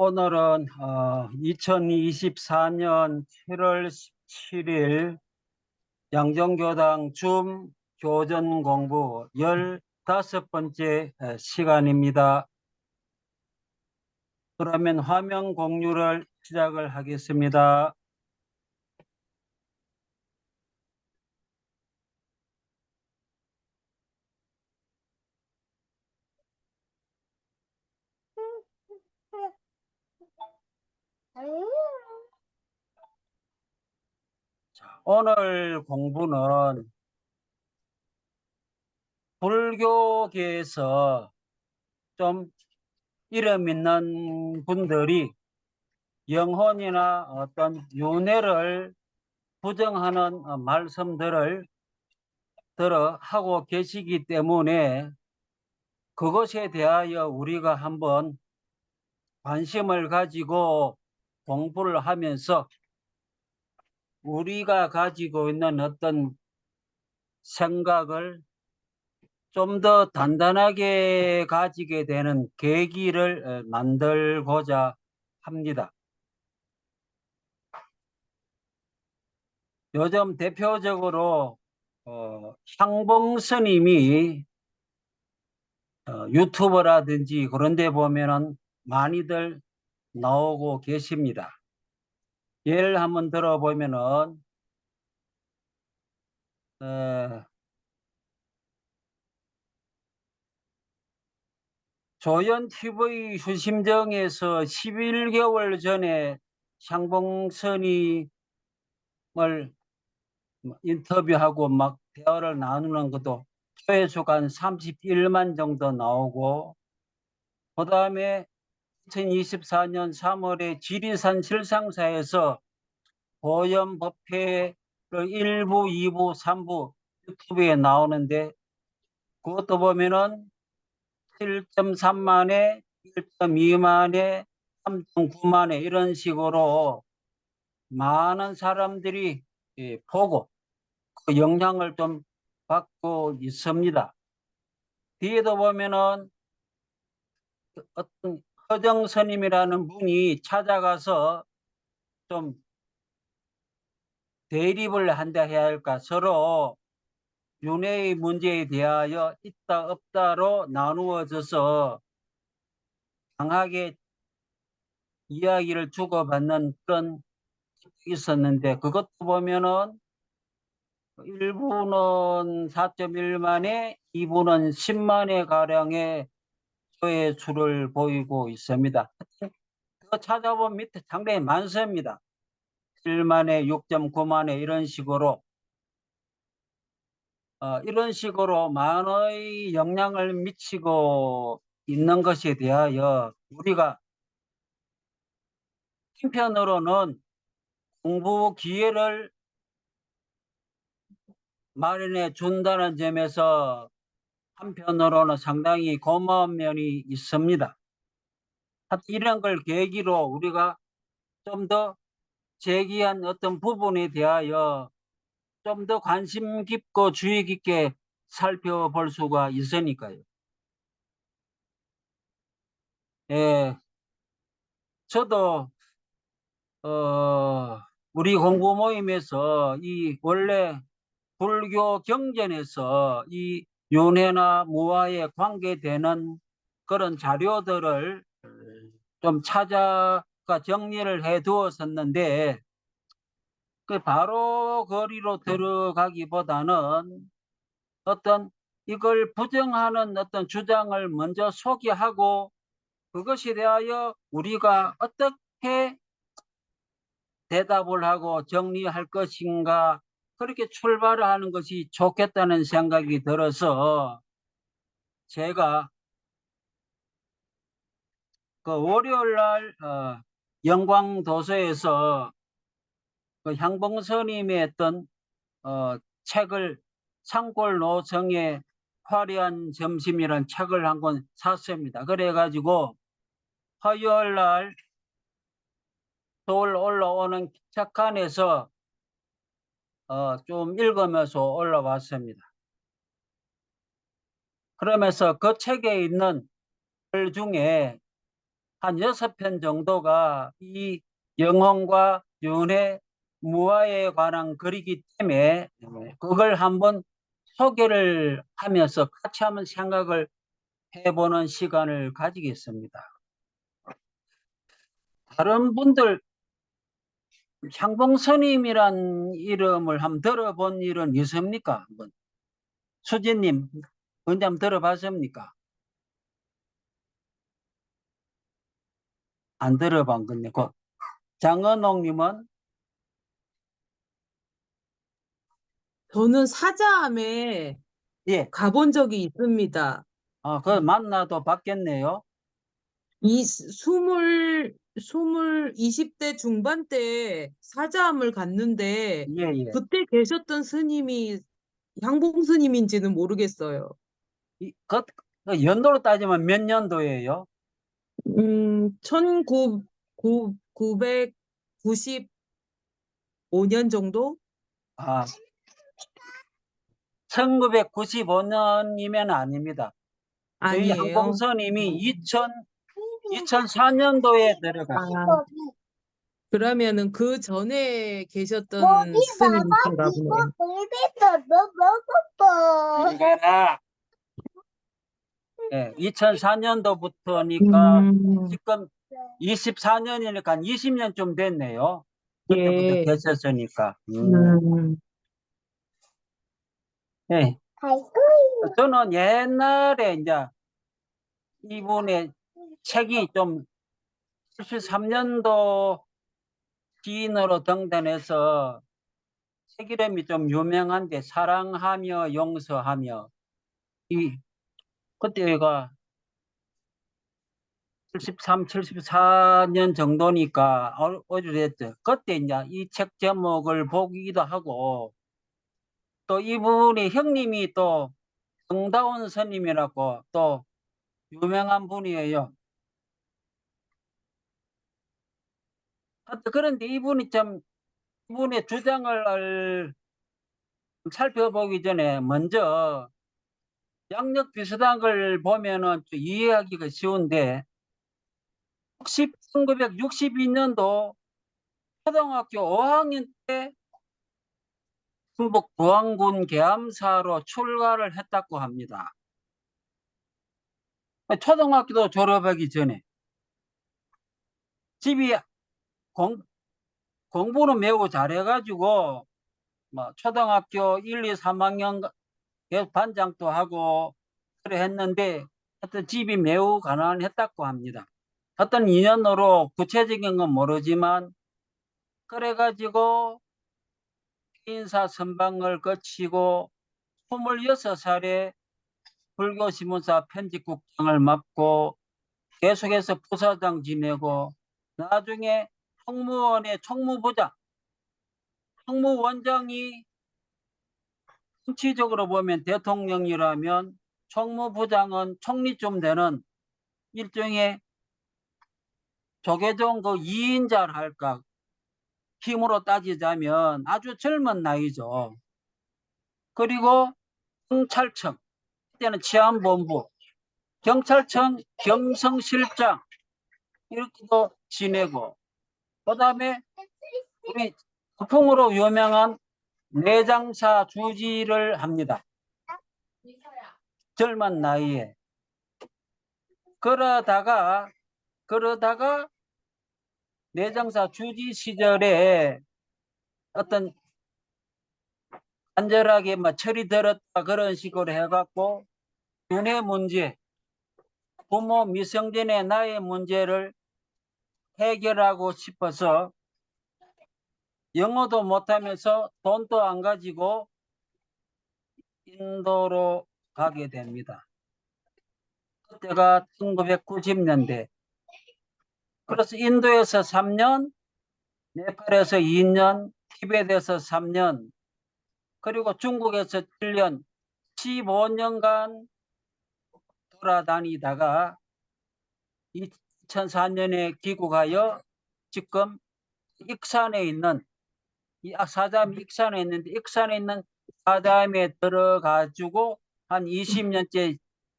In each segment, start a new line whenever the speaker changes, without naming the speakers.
오늘은 2024년 7월 17일 양정교당 줌 교전 공부 15번째 시간입니다. 그러면 화면 공유를 시작을 하겠습니다. 자, 오늘 공부는 불교계에서 좀 이름 있는 분들이 영혼이나 어떤 윤회를 부정하는 말씀들을 들어 하고 계시기 때문에 그것에 대하여 우리가 한번 관심을 가지고 공부를 하면서 우리가 가지고 있는 어떤 생각을 좀 더 단단하게 가지게 되는 계기를 만들고자 합니다. 요즘 대표적으로 향봉 스님이 유튜버라든지 그런 데 보면은 많이들 나오고 계십니다. 예를 한번 들어보면은 조연TV 휴심정에서 11개월 전에 향봉 스님을 인터뷰하고 막 대화를 나누는 것도 조회수가 한 31만 정도 나오고, 그 다음에 2024년 3월에 지리산 실상사에서 보현법회를 1부, 2부, 3부 유튜브에 나오는데, 그것도 보면은 7.3만에, 1.2만에, 3.9만에 이런 식으로 많은 사람들이 보고 그 영향을 좀 받고 있습니다. 뒤에도 보면은 어떤 허정 스님이라는 분이 찾아가서 좀 대립을 한다 해야 할까, 서로 윤회의 문제에 대하여 있다 없다로 나누어져서 강하게 이야기를 주고받는 그런 있었는데, 그것도 보면은 1부는 4.1만에 2부는 10만에 가량의 조회수를 보이고 있습니다. 그거 찾아보면 밑에 상당히 많습니다. 7만에 6.9만에 이런 식으로 이런 식으로 많은 영향을 미치고 있는 것에 대하여 우리가 한편으로는 공부 기회를 마련해 준다는 점에서 한편으로는 상당히 고마운 면이 있습니다. 이런 걸 계기로 우리가 좀 더 제기한 어떤 부분에 대하여 좀 더 관심 깊고 주의 깊게 살펴볼 수가 있으니까요. 예, 저도 우리 공부 모임에서 이 원래 불교 경전에서 이 윤회나 무화에 관계되는 그런 자료들을 좀 찾아가 정리를 해 두었었는데, 그 바로 거리로 들어가기보다는 어떤 이걸 부정하는 어떤 주장을 먼저 소개하고 그것에 대하여 우리가 어떻게 대답을 하고 정리할 것인가, 그렇게 출발을 하는 것이 좋겠다는 생각이 들어서 제가 그 월요일 날 영광도서에서 그 향봉스님의 어떤 책을, 창골 노정의 화려한 점심이라는 책을 한 권 샀습니다. 그래가지고 화요일 날 서울 올라오는 기차칸에서 좀 읽으면서 올라왔습니다. 그러면서 그 책에 있는 글 중에 한 6편 정도가 이 영혼과 윤회, 무아에 관한 글이기 때문에 그걸 한번 소개를 하면서 같이 한번 생각을 해보는 시간을 가지겠습니다. 다른 분들 향봉스님이란 이름을 한번 들어본 일은 있습니까? 한번 수진님 언제 한번 들어봤습니까? 안 들어본 건데 그 장은옥님은
저는 사자함에
예,
가본 적이 있습니다.
그 만나도 봤겠네요.
이 20대 중반 때 사자함을 갔는데
예, 예.
그때 계셨던 스님이 향봉 스님인지는 모르겠어요.
그 연도로 따지면 몇 년도예요?
1995년 정도?
아, 1995년이면 아닙니다. 저희
아니에요.
항공선임이 2004년도에
아,
들어갔어요.
그러면은 그 전에 계셨던
거기 봐봐,
스님이신가
이거
보네.
굴비도 너 먹었어.
이거라. 예, 2004년도부터니까
음,
지금 24년이니까 20년 좀 됐네요. 그때부터
예.
계셨으니까.
음,
예,
아이고,
저는 옛날에 이제 이분의 책이 좀 73년도 시인으로 등단해서 책 이름이 좀 유명한데 사랑하며 용서하며 이 그때가 73, 74년 정도니까 오래됐죠. 그때 이제 이 책 제목을 보기도 하고 또 이분이 형님이 또 정다운 스님이라고 또 유명한 분이에요. 그런데 이분이 좀 이분의 주장을 살펴보기 전에 먼저 양력 비슷한 걸 보면은 좀 이해하기가 쉬운데 혹시 1962년도 초등학교 5학년 때 충북 부안군 계암사로 출가를 했다고 합니다. 초등학교도 졸업하기 전에 집이 공부는 매우 잘해가지고 뭐 초등학교 1, 2, 3학년 계속 반장도 하고 그래 했는데 하여튼 집이 매우 가난했다고 합니다. 어떤 인연으로 구체적인 건 모르지만 그래가지고 인사 선방을 거치고 26살에 불교신문사 편집국장을 맡고 계속해서 부사장 지내고 나중에 총무원의 총무부장, 총무원장이 정치적으로 보면 대통령이라면 총무부장은 총리쯤 되는 일종의 조계종 그 2인자를 할까 힘으로 따지자면 아주 젊은 나이죠. 그리고 경찰청, 그때는 치안본부, 경찰청 경성실장 이렇게도 지내고 그다음에 우리 북풍으로 유명한 내장사 주지를 합니다. 젊은 나이에 그러다가 내장사 주지 시절에 어떤 간절하게 뭐 철이 들었다 그런 식으로 해갖고 윤회 문제, 부모 미성년의 나의 문제를 해결하고 싶어서 영어도 못하면서 돈도 안 가지고 인도로 가게 됩니다. 그때가 1990년대. 그래서 인도에서 3년, 네팔에서 2년, 티베트에서 3년, 그리고 중국에서 7년, 15년간 돌아다니다가 2004년에 귀국하여 지금 익산에 있는 이 사자암 익산에 있는데 익산에 있는 사자암에 들어가지고 한 20년째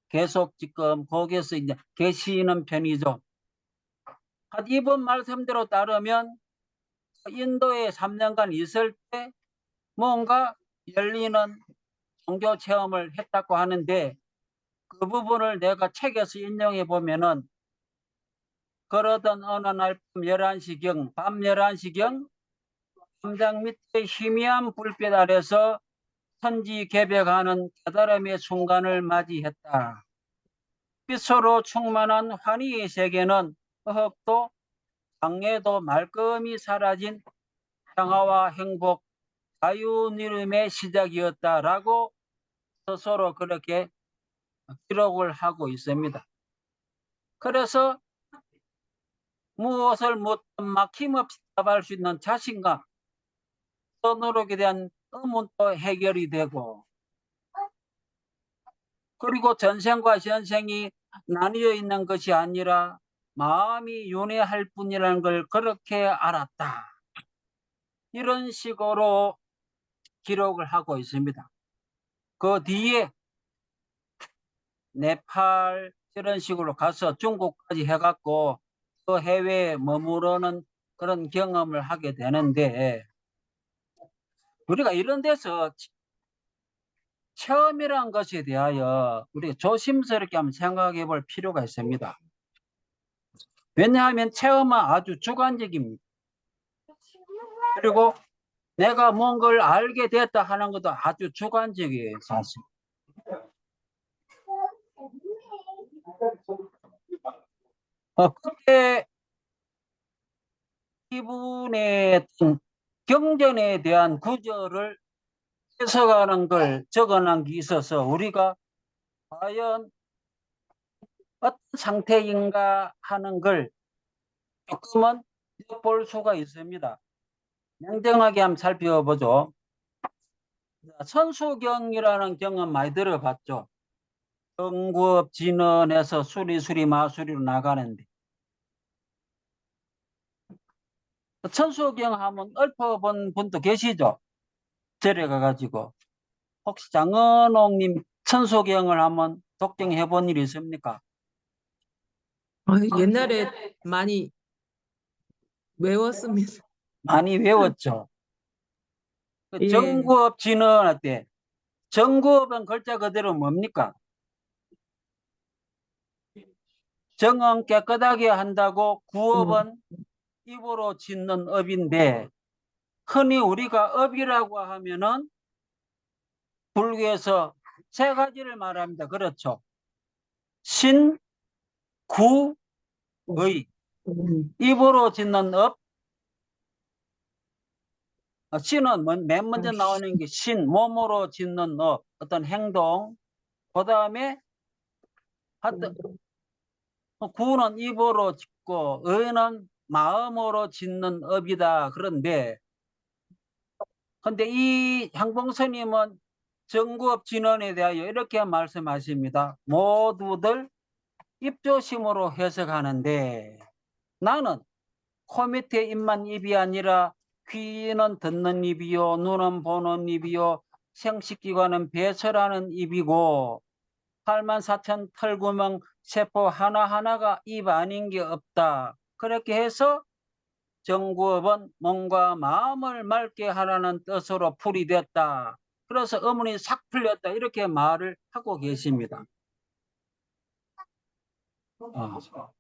계속 지금 거기에서 이제 계시는 편이죠. 이번 말씀대로 따르면 인도에 3년간 있을 때 뭔가 열리는 종교 체험을 했다고 하는데 그 부분을 내가 책에서 인용해 보면은 그러던 어느 날 밤 11시경 담장 밑에 희미한 불빛 아래서 천지개벽하는 깨달음의 순간을 맞이했다. 빛으로 충만한 환희의 세계는 허흡도 장애도 말끔히 사라진 평화와 행복, 자유 누림의 시작이었다라고 스스로 그렇게 기록을 하고 있습니다. 그래서 무엇을 막힘없이 답할 수 있는 자신감, 또 노력에 대한 의문도 해결이 되고, 그리고 전생과 현생이 나뉘어 있는 것이 아니라 마음이 윤회할 뿐이라는 걸 그렇게 알았다. 이런 식으로 기록을 하고 있습니다. 그 뒤에 네팔 이런 식으로 가서 중국까지 해갖고 그 해외에 머무르는 그런 경험을 하게 되는데, 우리가 이런 데서 체험이란 것에 대하여 우리가 조심스럽게 한번 생각해 볼 필요가 있습니다. 왜냐하면 체험은 아주 주관적입니다. 그리고 내가 뭔가를 알게 됐다 하는 것도 아주 주관적이에요, 사실. 그때 이분의 경전에 대한 구절을 해석하는 걸 적어놓은 게 있어서 우리가 과연 어떤 상태인가 하는 걸 조금은 볼 수가 있습니다. 냉정하게 한번 살펴보죠. 천수경이라는 경은 많이 들어봤죠. 정구업 진언에서 수리수리 마수리로 나가는데, 천수경 하면 읊어본 분도 계시죠? 절에 가가지고. 혹시 장은옥님 천수경을 한번 독경해 본 일 있습니까?
옛날에 많이 외웠습니다.
많이 외웠죠.
예.
정구업 진언할 때 정구업은 글자 그대로 뭡니까? 정은 깨끗하게 한다고 구업은 입으로 짓는 업인데, 흔히 우리가 업이라고 하면은 불교에서 세 가지를 말합니다. 그렇죠? 신, 구, 의. 입으로 짓는 업. 신은 맨 먼저 나오는 게 신, 몸으로 짓는 업, 어떤 행동. 그 다음에 하여튼 구는 입으로 짓고 의는 마음으로 짓는 업이다. 그런데 이 향봉스님은 정구업 진언에 대하여 이렇게 말씀하십니다. 모두들 입조심으로 해석하는데 나는 코 밑에 입만 입이 아니라 귀는 듣는 입이요, 눈은 보는 입이요, 생식기관은 배설하는 입이고 8만 4천 털구멍 세포 하나하나가 입 아닌 게 없다. 그렇게 해서 정구업은 몸과 마음을 맑게 하라는 뜻으로 풀이됐다. 그래서 의문이 싹 풀렸다. 이렇게 말을 하고 계십니다.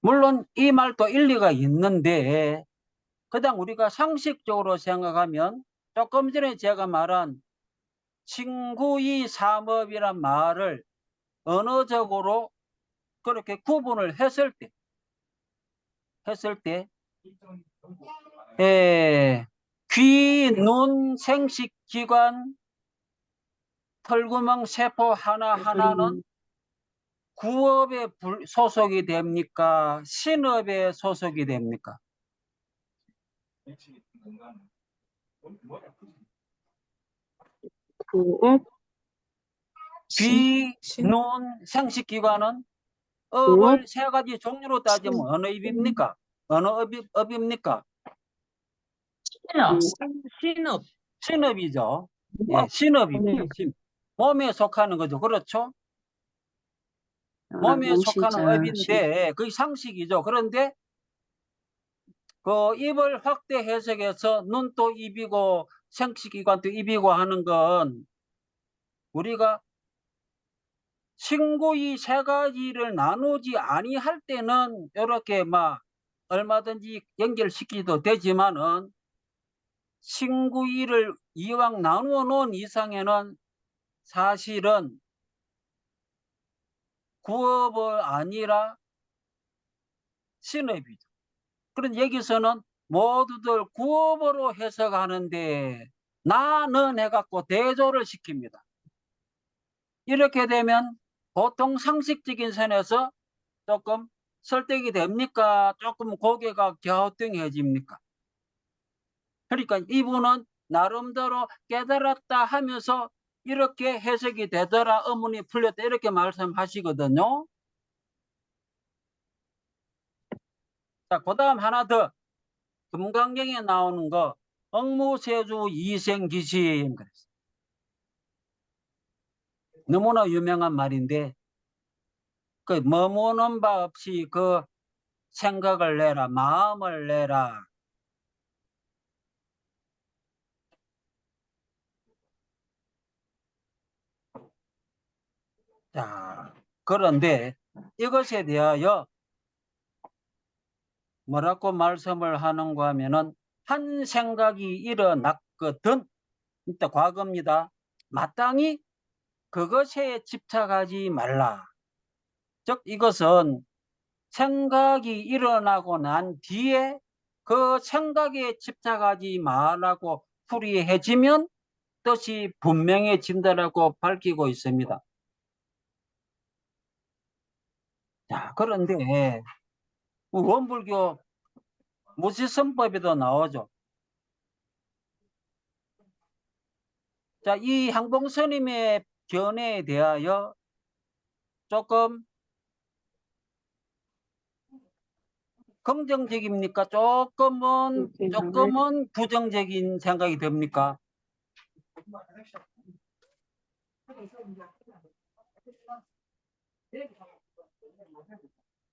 물론 이 말도 일리가 있는데 그냥 우리가 상식적으로 생각하면 조금 전에 제가 말한 친구의 삼업이란 말을 언어적으로 그렇게 구분을 했을 때 귀, 눈, 생식기관, 털구멍, 세포 하나하나는 구업에 소속이 됩니까? 신업에 소속이 됩니까?
구업,
귀,
신,
눈, 생식기관은
구업,
업을 세 가지 종류로 따지면 어느 입입니까? 어느 업입니까?
신업,
신업이죠. 예, 신업입니다. 몸에 속하는 거죠. 그렇죠? 몸에 속하는 업인데 그게 상식이죠. 그런데 그 입을 확대 해석해서 눈도 입이고 생식기관도 입이고 하는 건 우리가 친구의 세 가지를 나누지 아니할 때는 이렇게 막 얼마든지 연결시키도 되지만은 친구의를 이왕 나누어 놓은 이상에는 사실은 구업이 아니라 신업이죠. 그런 여기서는 모두들 구업으로 해석하는데 나는 해갖고 대조를 시킵니다. 이렇게 되면 보통 상식적인 선에서 조금 설득이 됩니까? 조금 고개가 갸우뚱해집니까? 그러니까 이분은 나름대로 깨달았다 하면서 이렇게 해석이 되더라, 어머니 풀렸다 이렇게 말씀하시거든요. 자, 그 다음 하나 더. 금강경에 나오는 거 억무세주 이생기심. 너무나 유명한 말인데 그 머무는 바 없이 그 생각을 내라, 마음을 내라. 자, 그런데 이것에 대하여 뭐라고 말씀을 하는가 하면은 한 생각이 일어났거든. 일단 과거입니다. 마땅히 그것에 집착하지 말라. 즉 이것은 생각이 일어나고 난 뒤에 그 생각에 집착하지 말라고 풀이해지면 뜻이 분명해진다라고 밝히고 있습니다. 자, 그런데 원불교 무지성법에도 나오죠. 자, 이 항봉스님의 견해에 대하여 조금 긍정적입니까? 조금은 부정적인 생각이 듭니까?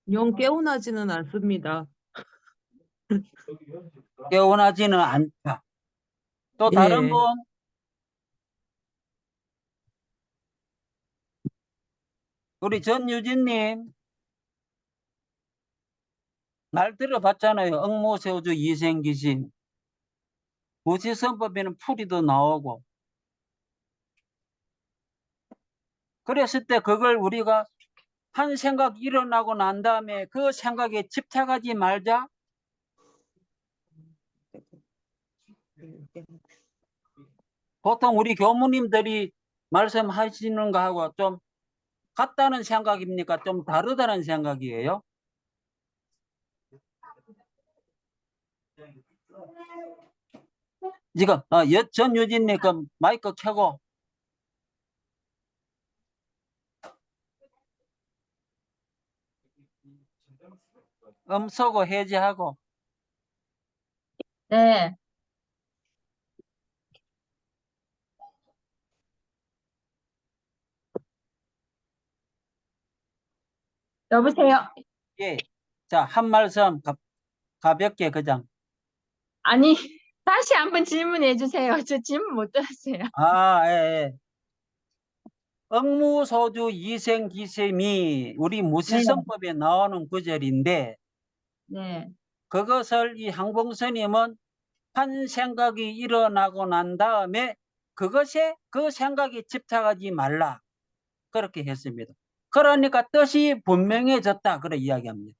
영 깨어나지는 않습니다.
깨어나지는 않다. 또 다른
예.
분, 우리 전유진님 말 들어봤잖아요. 억무세우주 이생기신 무지성법에는 풀이도 나오고 그랬을 때 그걸 우리가 한 생각 일어나고 난 다음에 그 생각에 집착하지 말자. 보통 우리 교무님들이 말씀하시는 거하고 좀 같다는 생각입니까? 좀 다르다는 생각이에요? 지금 전유진님 그 마이크 켜고 음소거 해제하고.
네. 여보세요?
예. 자, 한 말씀 가볍게 그냥.
아니, 다시 한번 질문해 주세요. 저 질문 못 들었어요.
예, 예. 억무소주 이생기sem이 우리
네,
무시성법에 나오는 구절인데
네.
그것을 이 항봉스님은 한 생각이 일어나고 난 다음에 그것에 그 생각에 집착하지 말라 그렇게 했습니다. 그러니까 뜻이 분명해졌다 그렇게 이야기합니다.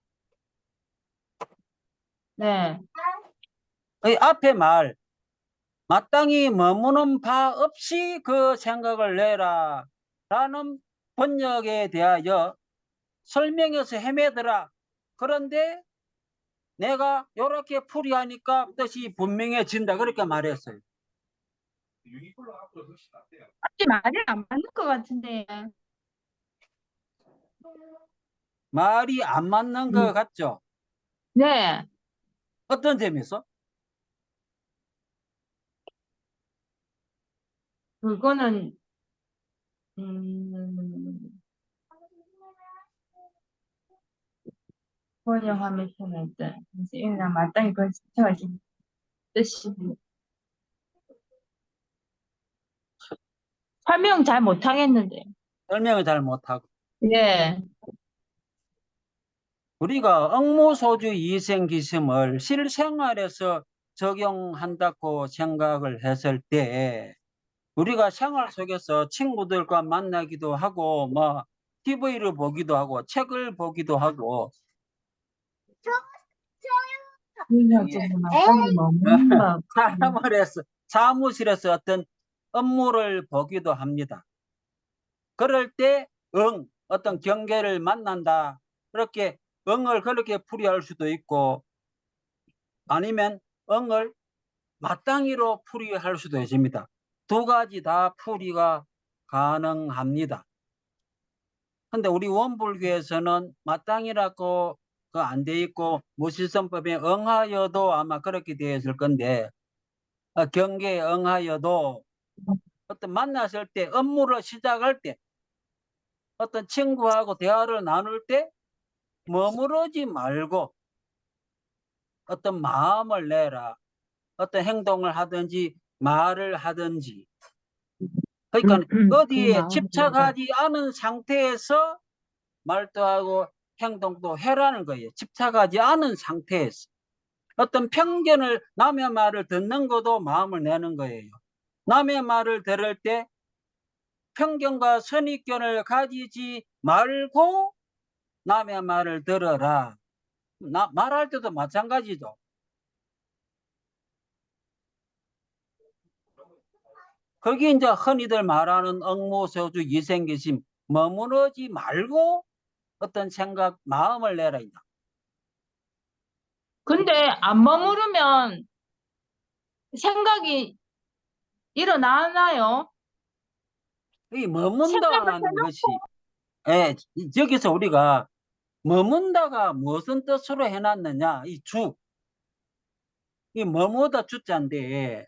네.
이 앞에 말 마땅히 머무는 바 없이 그 생각을 내라 라는 번역에 대하여 설명해서 헤매더라. 그런데 내가 이렇게 풀이하니까 뜻이 분명해진다 그렇게 말했어요.
혹시 말이 안 맞는 것 같은데.
말이 안 맞는 것 같죠?
네.
어떤 점에서?
그거는, 음, 번역하면 때 이나 마땅히 그 주체가 뜻이 설명 잘 못하겠는데.
설명을 잘 못하고.
예.
우리가 응모소주 이생기심을 실생활에서 적용한다고 생각을 했을 때 우리가 생활 속에서 친구들과 만나기도 하고 뭐 TV를 보기도 하고 책을 보기도 하고 사무실에서 어떤 업무를 보기도 합니다. 그럴 때 어떤 경계를 만난다. 그렇게 응을 그렇게 풀이할 수도 있고 아니면 응을 마땅히로 풀이할 수도 있습니다. 두 가지 다 풀이가 가능합니다. 근데 우리 원불교에서는 마땅히라고 안 돼 있고 무실선법에 응하여도 아마 그렇게 되어 있을 건데 경계에 응하여도 어떤 만났을 때 업무를 시작할 때 어떤 친구하고 대화를 나눌 때 머무르지 말고 어떤 마음을 내라. 어떤 행동을 하든지 말을 하든지 그러니까 어디에 집착하지 않은 상태에서 말도 하고 행동도 해라는 거예요. 집착하지 않은 상태에서. 어떤 편견을 남의 말을 듣는 것도 마음을 내는 거예요. 남의 말을 들을 때 편견과 선입견을 가지지 말고 남의 말을 들어라. 말할 때도 마찬가지죠. 거기 이제 흔히들 말하는 응모소주 이생기심 머무르지 말고 어떤 생각 마음을 내라.
근데 안 머무르면 생각이 일어나나요?
이
생각을
머문다는 것이 여기서 우리가 머문다가 무슨 뜻으로 해놨느냐 이 머무다 주자인데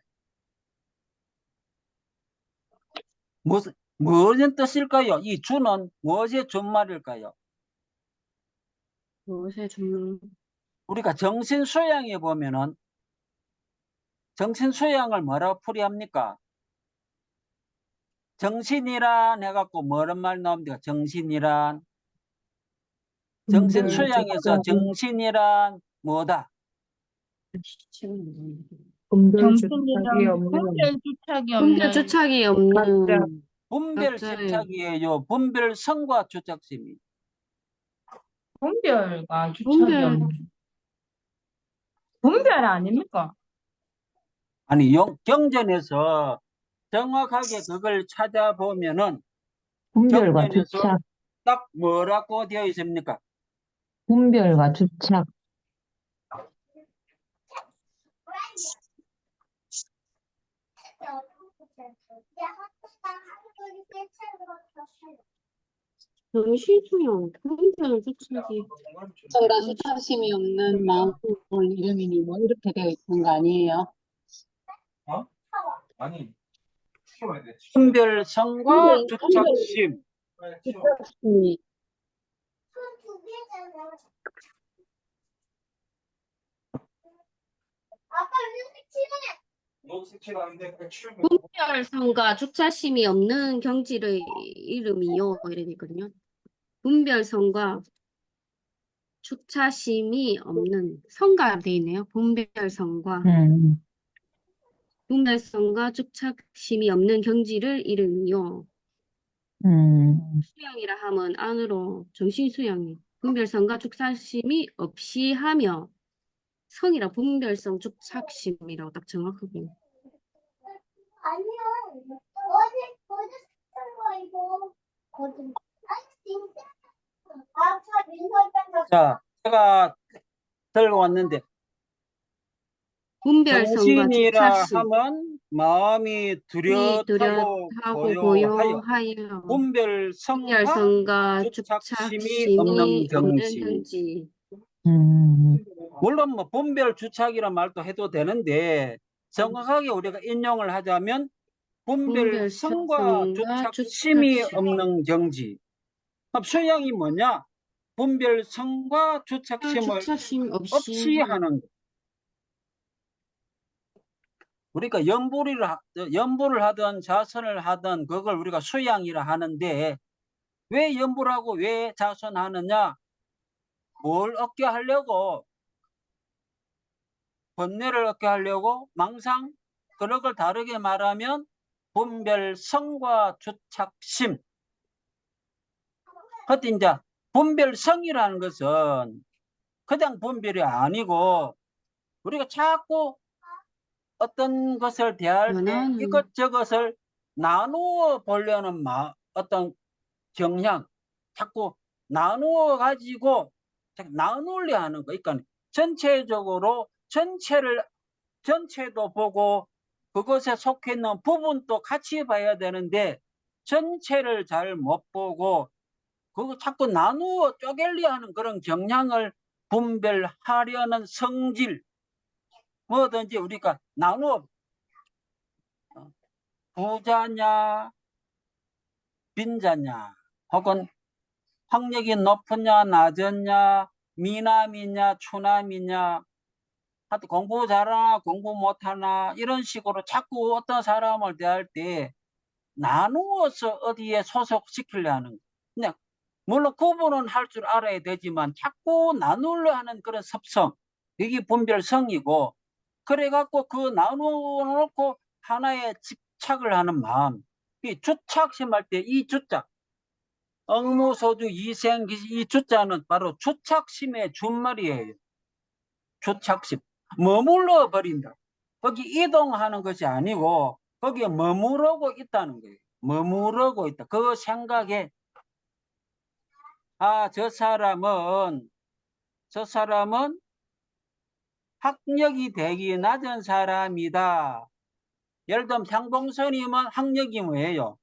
무슨 뜻일까요? 이 주는 무엇의 준말일까요?
무엇의 중
우리가 정신수양에 보면은 정신수양을 뭐라고 풀이합니까? 정신이란 해갖고 뭐란 말 나옵니까? 정신이란 정신수양에서 정신이란 뭐다?
정신이랑 분별 주착이 없는
분별 주착이 없는
분별
각자의
주착이에요. 분별성과 주착심이.
분별과 주착이
분별
없는 분별 아닙니까?
아니 경전에서 정확하게 그걸 찾아보면은
분별과
경전에서
주착,
딱 뭐라고 되어 있습니까?
분별과 주착.
정신수양 분별 주착이
정가 수차심이 없는 마음을 이름이니 뭐 이렇게 되어 있는 거 아니에요?
아니,
분별성과 주착심.
주차심이
분별성과 주차심이 없는 경지의 이름이요 이래 있거든요. 분별성과 주차심이 없는 성가 돼 있네요. 분별성과 주착심이 없는 경지를 이름이요. 수양이라 하면 안으로 정신수양이 분별성과 주착심이 없이 하며 성이라 분별성 주착심이라고 딱 정확하게.
아니야. 어제 쓴 거 이거 거짓. 아니 진짜. 아까 민설장
자, 제가 들고 왔는데
분별성과
정신이라
주착심
하면 마음이 뚜렷하고
뚜렷하고
고요하여
고요하여
분별성과
분별성과
주착심이
주착심이
없는
없는
경지.
경지.
물론 뭐 분별 주착이란 말도 해도 되는데 정확하게 우리가 인용을 하자면 분별성과
분별성과
주착심이
주착심.
없는 경지. 그럼 수양이 뭐냐? 분별성과 주착심을
주차심
없이
없이
하는 거. 우리가 연부를 하든 자선을 하든 그걸 우리가 수양이라 하는데 왜 연부를 하고 왜 자선하느냐? 뭘 얻게 하려고? 번뇌를 얻게 하려고? 망상? 그런 걸 다르게 말하면 분별성과 주착심. 하여튼 이제 분별성이라는 것은 그냥 분별이 아니고 우리가 자꾸 어떤 것을 대할 때
변화하는
이것저것을 나누어 보려는 어떤 경향, 자꾸 나누어 가지고 나누려 하는 거. 그러니까 전체적으로 전체도 보고 그것에 속해 있는 부분도 같이 봐야 되는데 전체를 잘 못 보고 그거 자꾸 나누어 쪼개려 하는 그런 경향을 분별하려는 성질. 뭐든지 우리가 나누어 부자냐 빈자냐 혹은 학력이 높으냐 낮으냐 미남이냐 추남이냐 하여튼 공부 잘하나 공부 못하나 이런 식으로 자꾸 어떤 사람을 대할 때 나누어서 어디에 소속시키려 하는 거. 그냥 물론 구분은 할 줄 알아야 되지만 자꾸 나누려 하는 그런 습성, 이게 분별성이고 그래갖고 그 나누어놓고 하나에 집착을 하는 마음. 이 주착심할 때 이 주자 억무소주 이생기 이 주자는 바로 주착심의 준말이에요. 주착심. 머물러 버린다. 거기 이동하는 것이 아니고 거기에 머무르고 있다는 거예요. 머무르고 있다. 그 생각에 저 사람은 학력이 되게 낮은 사람이다. 예를 들면 향봉스님은 학력이 뭐예요?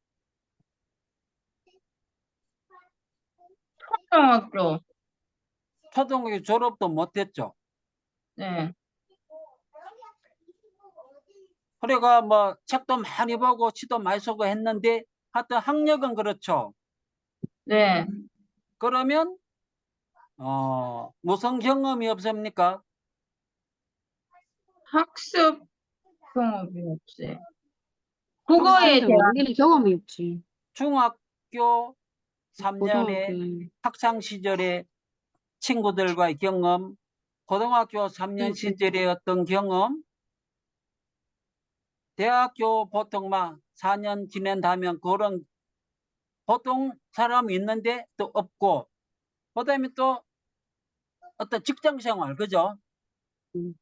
초등학교.
초등학교 졸업도 못했죠.
네.
그래가 뭐 책도 많이 보고 시도 많이 쓰고 했는데 하여튼 학력은 그렇죠.
네.
그러면 무슨 경험이 없습니까?
학습 경험이 없어요. 국어에
학생들
대한
우리는 경험이 없지.
중학교
고등학교
3년의 학창 시절의 친구들과의 경험, 고등학교 3년 시절의 어떤 경험, 대학교 보통 막 4년 지낸다면 그런 보통 사람이 있는데 또 없고, 그다음에 또 어떤 직장 생활, 그죠?
음.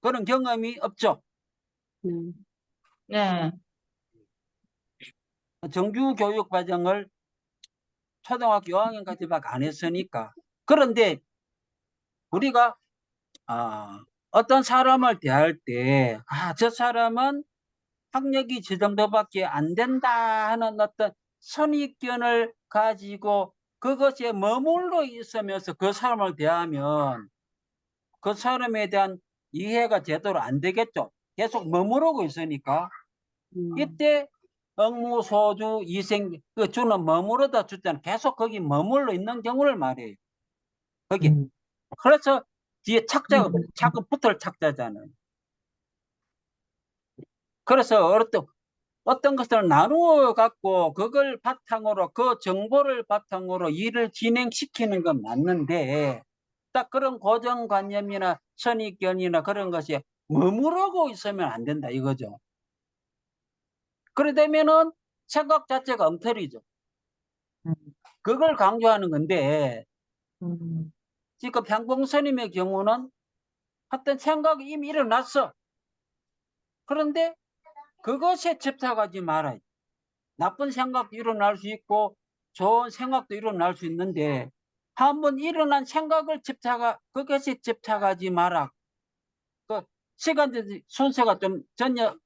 그런 경험이 없죠.
네.
정규 교육 과정을 초등학교 5학년까지밖에 안 했으니까. 그런데 우리가 어떤 사람을 대할 때, 저 사람은 학력이 저 정도밖에 안 된다 하는 어떤 선입견을 가지고 그것에 머물러 있으면서 그 사람을 대하면 그 사람에 대한 이해가 제대로 안 되겠죠. 계속 머무르고 있으니까. 이때 억무소주 이생 그 주는 머무르다 주자는 계속 거기 머물러 있는 경우를 말해요. 거기. 그래서 뒤에 착자가 자꾸 붙을 착자잖아요. 그래서 어떤 것을 나누어 갖고 그걸 바탕으로 그 정보를 바탕으로 일을 진행시키는 건 맞는데 딱 그런 고정관념이나 선입견이나 그런 것이 머무르고 있으면 안 된다 이거죠. 그래 되면은 생각 자체가 엉터리죠. 그걸 강조하는 건데 지금 향봉스님의 경우는 어떤 생각이 이미 일어났어. 그런데 그것에 집착하지 말아요. 나쁜 생각도 일어날 수 있고 좋은 생각도 일어날 수 있는데 한번 일어난 생각을 그것에 집착하지 마라. 그 시간적 순서가 좀 전혀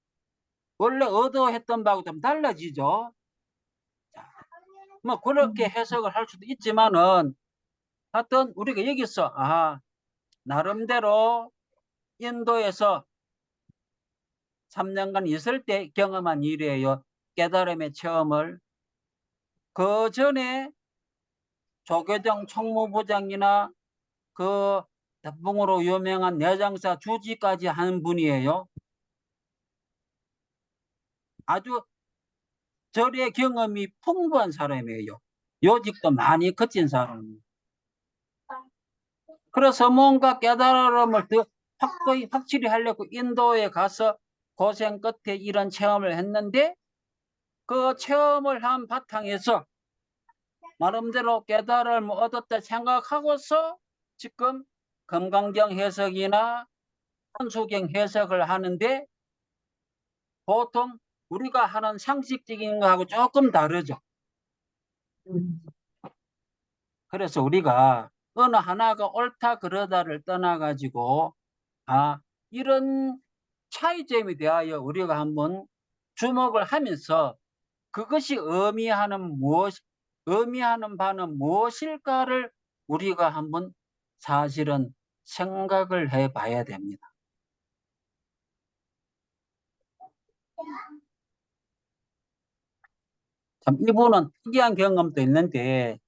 원래 의도했던 바하고 좀 달라지죠. 뭐 그렇게 해석을 할 수도 있지만은 하여튼 우리가 여기서 나름대로 인도에서 3년간 있을 때 경험한 일이에요. 깨달음의 체험을. 그 전에 조계종 총무부장이나 그 대풍으로 유명한 내장사 주지까지 하는 분이에요. 아주 절의 경험이 풍부한 사람이에요. 요직도 많이 거친 사람이에요. 그래서 뭔가 깨달음을 더 확실히 하려고 인도에 가서 고생 끝에 이런 체험을 했는데 그 체험을 한 바탕에서 나름대로 깨달음을 얻었다 생각하고서 지금 금강경 해석이나 천수경 해석을 하는데 보통 우리가 하는 상식적인 거하고 조금 다르죠. 그래서 우리가 어느 하나가 옳다 그러다를 떠나가지고 이런 차이점에 대하여 우리가 한번 주목을 하면서 그것이 의미하는 바는 무엇일까를 우리가 한번 사실은 생각을 해봐야 됩니다. 참 이분은 특이한 경험도 있는데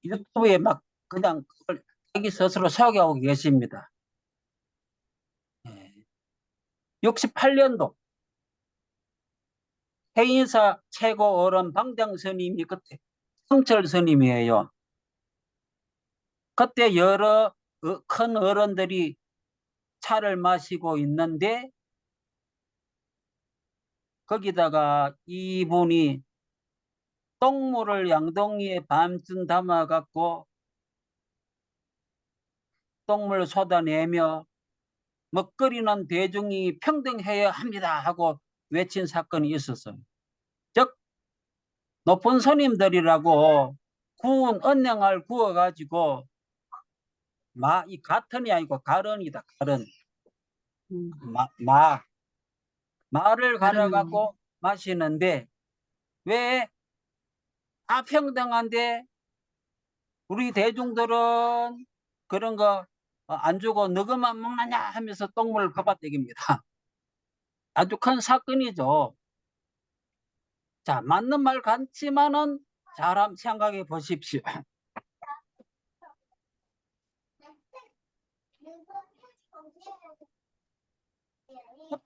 유튜브에 막 그냥 그걸 자기 스스로 소개하고 계십니다. 68년도 해인사 최고 어른 방장 스님이 그때 성철 스님이에요. 그때 여러 큰 어른들이 차를 마시고 있는데 거기다가 이분이 똥물을 양동이에 반쯤 담아 갖고 똥물 쏟아내며 먹거리는 대중이 평등해야 합니다 하고 외친 사건이 있었어요. 즉 높은 스님들이라고 구운 언양을 구워가지고 이 가턴이 아니고 가른이다. 가른. 말을 갈아갖고 마시는데 왜 다 평등한데 우리 대중들은 그런 거 안 주고 너그만 먹느냐 하면서 똥물을 퍼붓대깁니다. 아주 큰 사건이죠. 자, 맞는 말 같지만은 잘 한번 생각해 보십시오.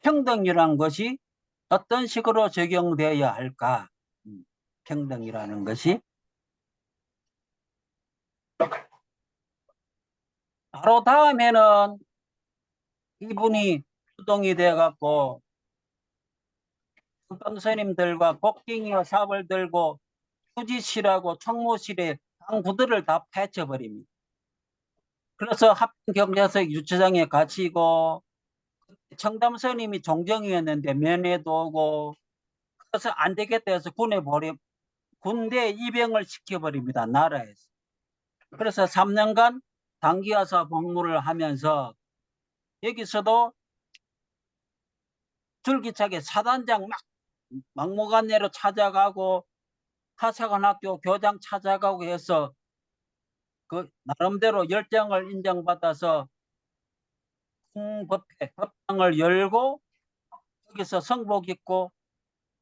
평등이라는 것이 어떤 식으로 적용되어야 할까? 평등이라는 것이 바로 다음에는 이분이 주동이 돼갖고 스님들과 복딩이와 삽을 들고 휴지실하고 총무실에 당구들을 다 패쳐버립니다. 그래서 합동경제석 유치장에 갇히고 청담 스님이 종정이었는데 면회도 오고 그래서 안 되겠다 해서 군대 입영을 시켜버립니다. 나라에서. 그래서 3년간 단기하사 복무를 하면서 여기서도 줄기차게 사단장 막무가내로 찾아가고 하사관학교 교장 찾아가고 해서 그 나름대로 열정을 인정받아서 법당을 열고 여기서 성복 입고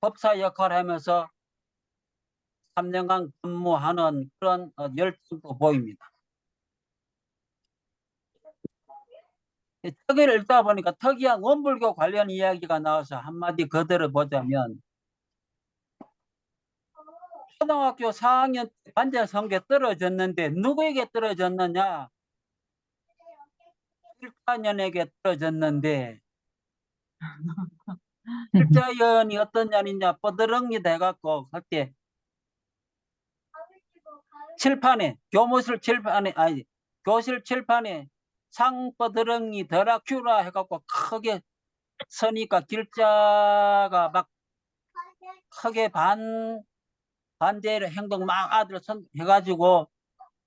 법사 역할을 하면서 3년간 근무하는 그런 열정도 보입니다. 특이를 읽다 보니까 특이한 원불교 관련 이야기가 나와서 한마디 그대로 보자면 초등학교 4학년 때 반장 성적이 떨어졌는데 누구에게 떨어졌느냐? 1학년에게 떨어졌는데 일자연이 어떤 년이냐 뻐드렁이 돼갖고 그때 칠판에 교실 칠판에 상뻐드렁이 드라큘라 해갖고 크게 서니까 길자가 막 크게 반대로 행동 막 아들 해가지고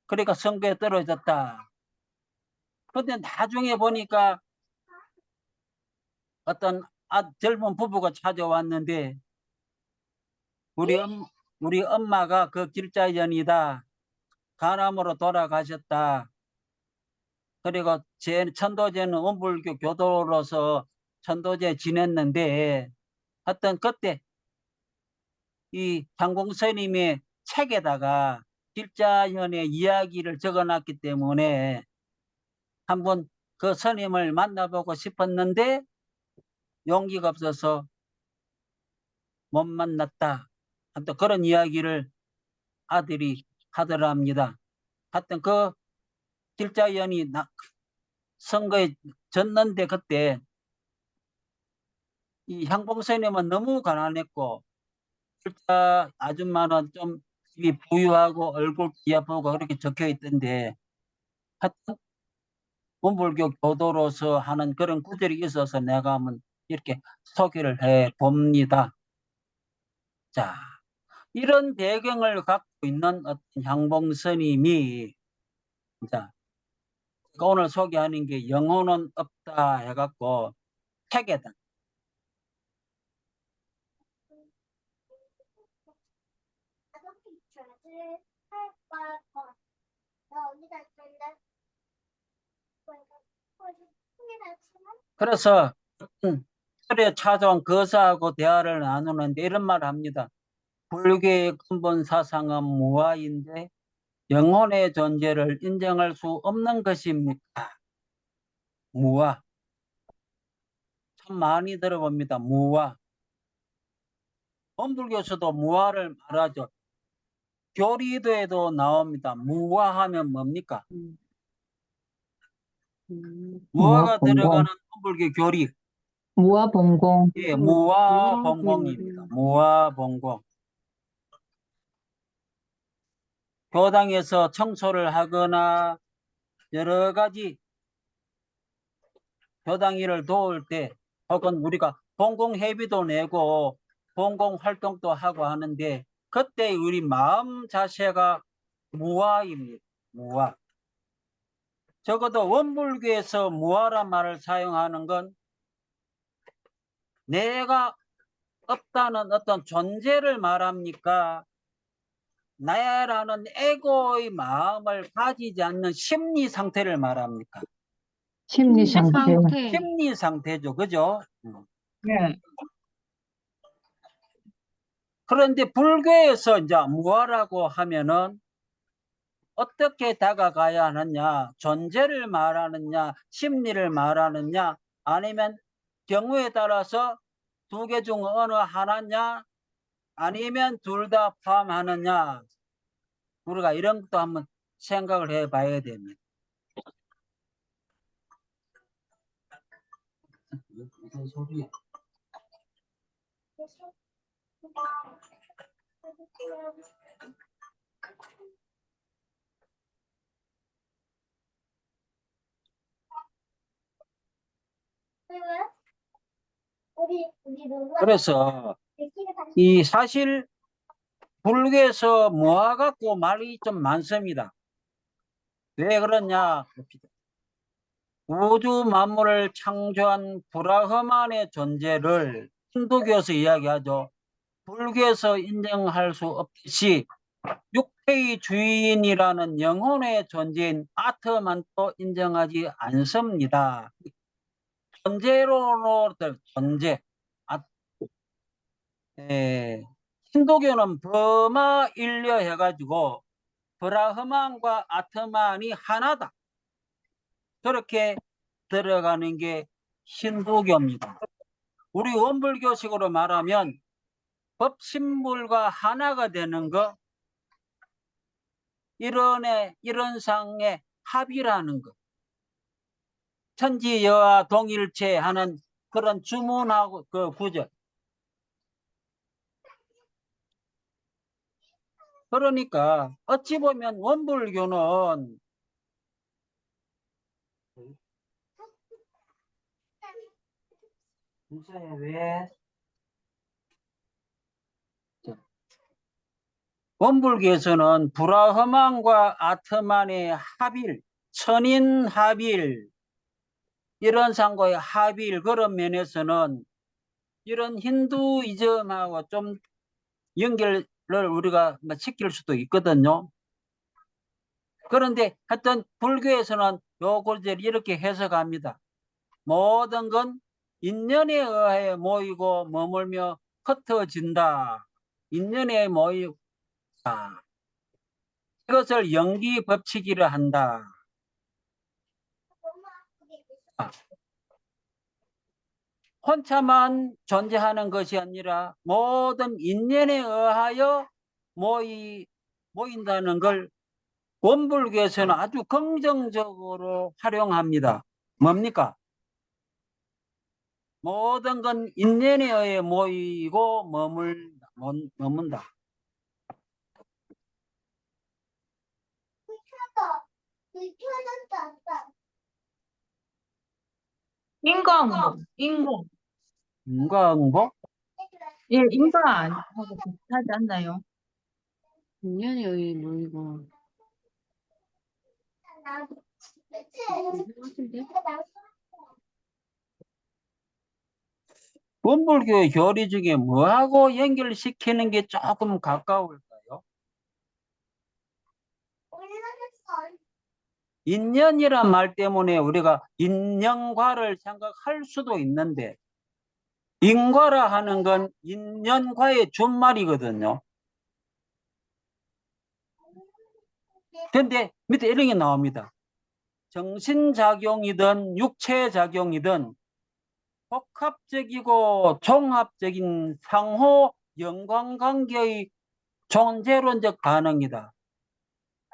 그러니까 선거에 떨어졌다. 그런데 나중에 보니까 어떤 젊은 부부가 찾아왔는데 우리 엄마가 그 길자연이다. 간암으로 돌아가셨다. 그리고 제 천도제는 원불교 교도로서 천도제 지냈는데 하여튼 그때 이 장공 스님의 책에다가 길자현의 이야기를 적어놨기 때문에 한번 그 스님을 만나보고 싶었는데 용기가 없어서 못 만났다. 또 그런 이야기를 아들이 하더랍니다. 하여튼 그 길자현이 선거에 졌는데 그때 이 향봉스님은 너무 가난했고 길자 아줌마는 좀 집이 부유하고 얼굴 예쁘고 그렇게 적혀 있던데 하여튼 원불교 교도로서 하는 그런 구절이 있어서 내가 한번 이렇게 소개를 해 봅니다. 자, 이런 배경을 갖고 있는 어떤 향봉스님이 자, 오늘 소개하는 게 영혼은 없다 해갖고 책에다 그래서 설에 찾아온 거사하고 대화를 나누는데 이런 말을 합니다. 불교의 근본 사상은 무아인데 영혼의 존재를 인정할 수 없는 것입니까? 무아. 참 많이 들어봅니다. 무아. 원불교에서도 무아를 말하죠. 교리도에도 나옵니다. 무아하면 뭡니까? 무아가
무아봉공.
들어가는 원불교 교리.
무아봉공.
예, 무아봉공입니다. 무아봉공. 교당에서 청소를 하거나 여러 가지 교당 일을 도울 때 혹은 우리가 공공회비도 내고 공공활동도 하고 하는데 그때 우리 마음 자체가 무아입니다. 무아. 적어도 원불교에서 무아란 말을 사용하는 건 내가 없다는 어떤 존재를 말합니까? 나라는 에고의 마음을 가지지 않는 심리 상태를 말합니까?
심리 상태.
심리 상태죠. 그죠?
네.
그런데 불교에서 이제 무아라고 하면은 어떻게 다가가야 하느냐, 존재를 말하느냐, 심리를 말하느냐, 아니면 경우에 따라서 두 개 중 어느 하나냐, 아니면 둘 다 포함하느냐, 우리가 이런 것도 한번 생각을 해 봐야 됩니다. 무슨 소리야? 그래서 이 사실 불교에서 무아 갖고 말이 좀 많습니다. 왜 그러냐? 우주 만물을 창조한 브라흐만의 존재를 힌두교에서 이야기하죠. 불교에서 인정할 수 없듯이 육체의 주인이라는 영혼의 존재인 아트만도 인정하지 않습니다. 존재로들 존재. 힌두교는 브마 일려 해가지고 브라흐만과 아트만이 하나다. 그렇게 들어가는 게 힌두교입니다. 우리 원불교식으로 말하면 법신불과 하나가 되는 거, 이런 상의 합이라는 거. 천지여와 동일체 하는 그런 주문하고 그 구절. 그러니까 어찌 보면 원불교는 왜? 원불교에서는 브라흐만과 아트만의 합일, 천인합일, 이런 상고의 합일, 그런 면에서는 이런 힌두이즘하고 좀 연결을 우리가 시킬 수도 있거든요. 그런데 하여튼 불교에서는 요 구절을 이렇게 해석합니다. 모든 건 인연에 의해 모이고 머물며 흩어진다. 인연에 모이고 이것을 연기 법칙이라 한다. 혼자만 존재하는 것이 아니라 모든 인연에 의하여 모인다는 걸 원불교에서는 아주 긍정적으로 활용합니다. 뭡니까? 모든 건 인연에 의해 모이고 머문다.
불편하다.
인과응보, 인공.
인과응보?
예, 인과하고 비슷하지 않나요?
인연에 의해 모이고. 같은데?
원불교의 교리 중에 뭐하고 연결시키는 게 조금 가까울까요? 인연이란 말 때문에 우리가 인연과를 생각할 수도 있는데 인과라 하는 건 인연과의 준말이거든요. 근데 밑에 이런 게 나옵니다. 정신작용이든 육체작용이든 복합적이고 종합적인 상호 연관관계의 존재론적 반응이다.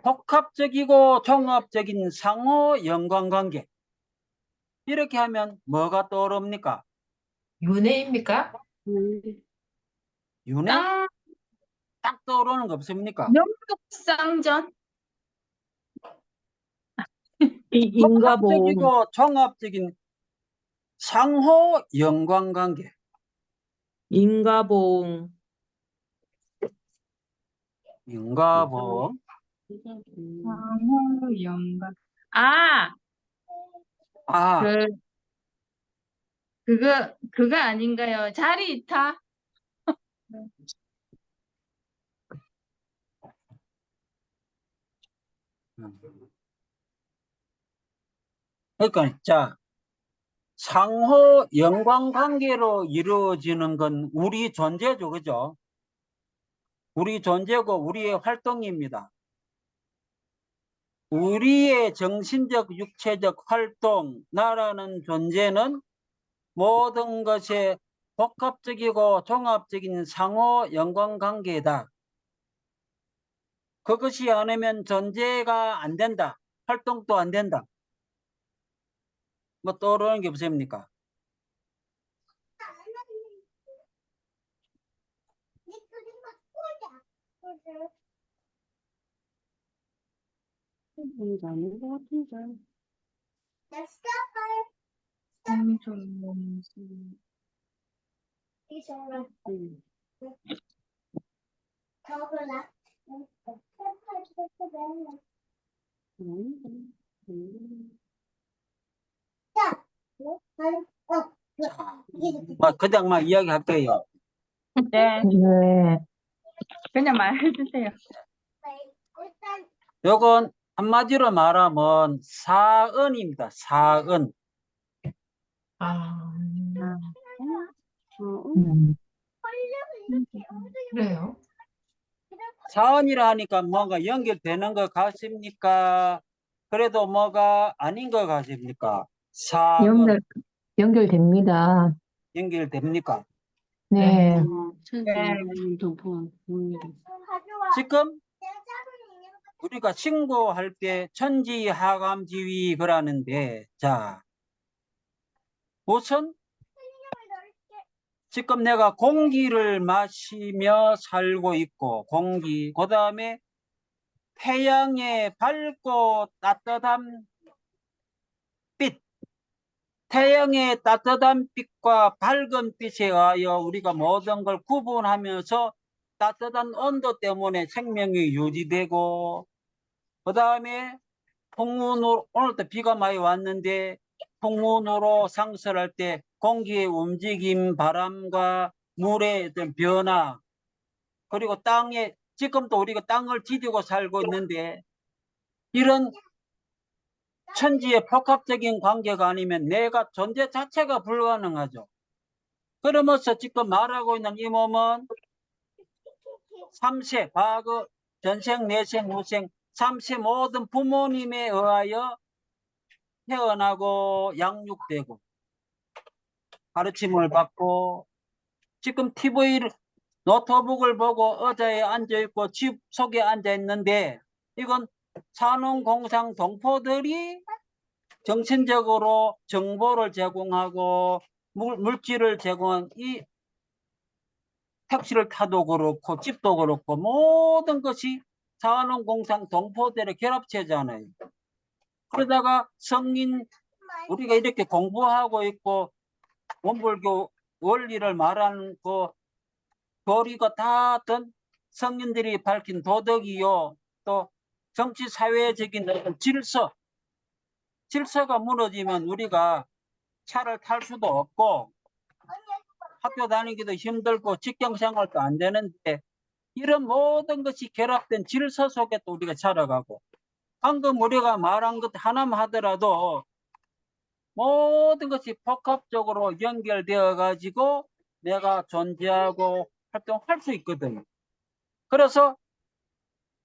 복합적이고 종합적인 상호 연관관계. 이렇게 하면 뭐가 떠오릅니까?
윤회입니까?
윤회?
쌍,
딱 떠오르는 거 없습니까?
명육상전.
인과보험.
복합적이고 종합적인 상호 연관관계.
인과보험.
인과보험.
상호 연관. 아,
아,
그거 아닌가요? 자리 이타?
그러니까 자, 상호 연관관계로 이루어지는 건 우리 존재죠, 그죠? 우리 존재고 우리의 활동입니다. 우리의 정신적, 육체적 활동, 나라는 존재는 모든 것의 복합적이고 종합적인 상호 연관관계다. 그것이 아니면 존재가 안 된다. 활동도 안 된다. 뭐 떠오르는 게 없습니까?
아닌 것 같은데. 음.
그냥 막 이야기할게요.
네,
네.
그냥 말해주세요.
요건 한마디로 말하면 사은입니다. 사은.
아,
음.
그래요?
사은이라 하니까 뭔가 연결되는 것 같습니까? 그래도 뭐가 아닌 것 같습니까? 사은
연결됩니다.
연결됩니까?
네.
천지 동포.
지금 우리가 신고할 때 천지하감지위 그러는데 자 우선 지금 내가 공기를 마시며 살고 있고 공기 그 다음에 태양의 밝고 따뜻한 빛 태양의 따뜻한 빛과 밝은 빛에 의하여 우리가 모든 걸 구분하면서 따뜻한 온도 때문에 생명이 유지되고 그 다음에 풍운으로 오늘도 비가 많이 왔는데 풍운으로 상설할 때 공기의 움직임, 바람과 물의 어떤 변화 그리고 땅에 지금도 우리가 땅을 디디고 살고 있는데 이런 천지의 복합적인 관계가 아니면 내가 존재 자체가 불가능하죠. 그러면서 지금 말하고 있는 이 몸은 삼세, 과거, 전생, 내생, 후생 잠시 모든 부모님에 의하여 태어나고 양육되고 가르침을 받고 지금 TV를 노트북을 보고 의자에 앉아있고 집 속에 앉아있는데 이건 산업공상 동포들이 정신적으로 정보를 제공하고 물질을 제공한 이 택시를 타도 그렇고 집도 그렇고 모든 것이 산업공상 동포들의 결합체잖아요. 그러다가 성인 우리가 이렇게 공부하고 있고 원불교 원리를 말하는 그 교리가 다 어떤 성인들이 밝힌 도덕이요 또 정치 사회적인 어떤 질서가 무너지면 우리가 차를 탈 수도 없고 학교 다니기도 힘들고 직장 생활도 안 되는데 이런 모든 것이 결합된 질서 속에 또 우리가 살아가고 방금 우리가 말한 것 하나만 하더라도 모든 것이 복합적으로 연결되어 가지고 내가 존재하고 활동할 수 있거든요. 그래서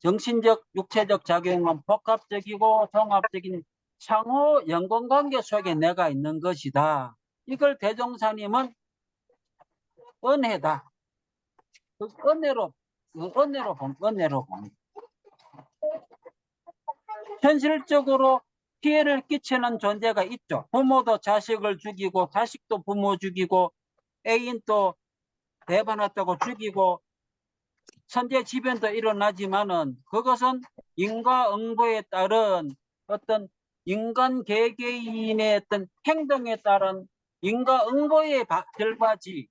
정신적, 육체적 작용은 복합적이고 종합적인 상호 연관관계 속에 내가 있는 것이다. 이걸 대종사님은 은혜다. 그 은혜로 본. 현실적으로 피해를 끼치는 존재가 있죠. 부모도 자식을 죽이고 자식도 부모 죽이고 애인도 배반했다고 죽이고 선제지변도 일어나지만은 그것은 인과응보에 따른 어떤 인간 개개인의 어떤 행동에 따른 인과응보의 결과지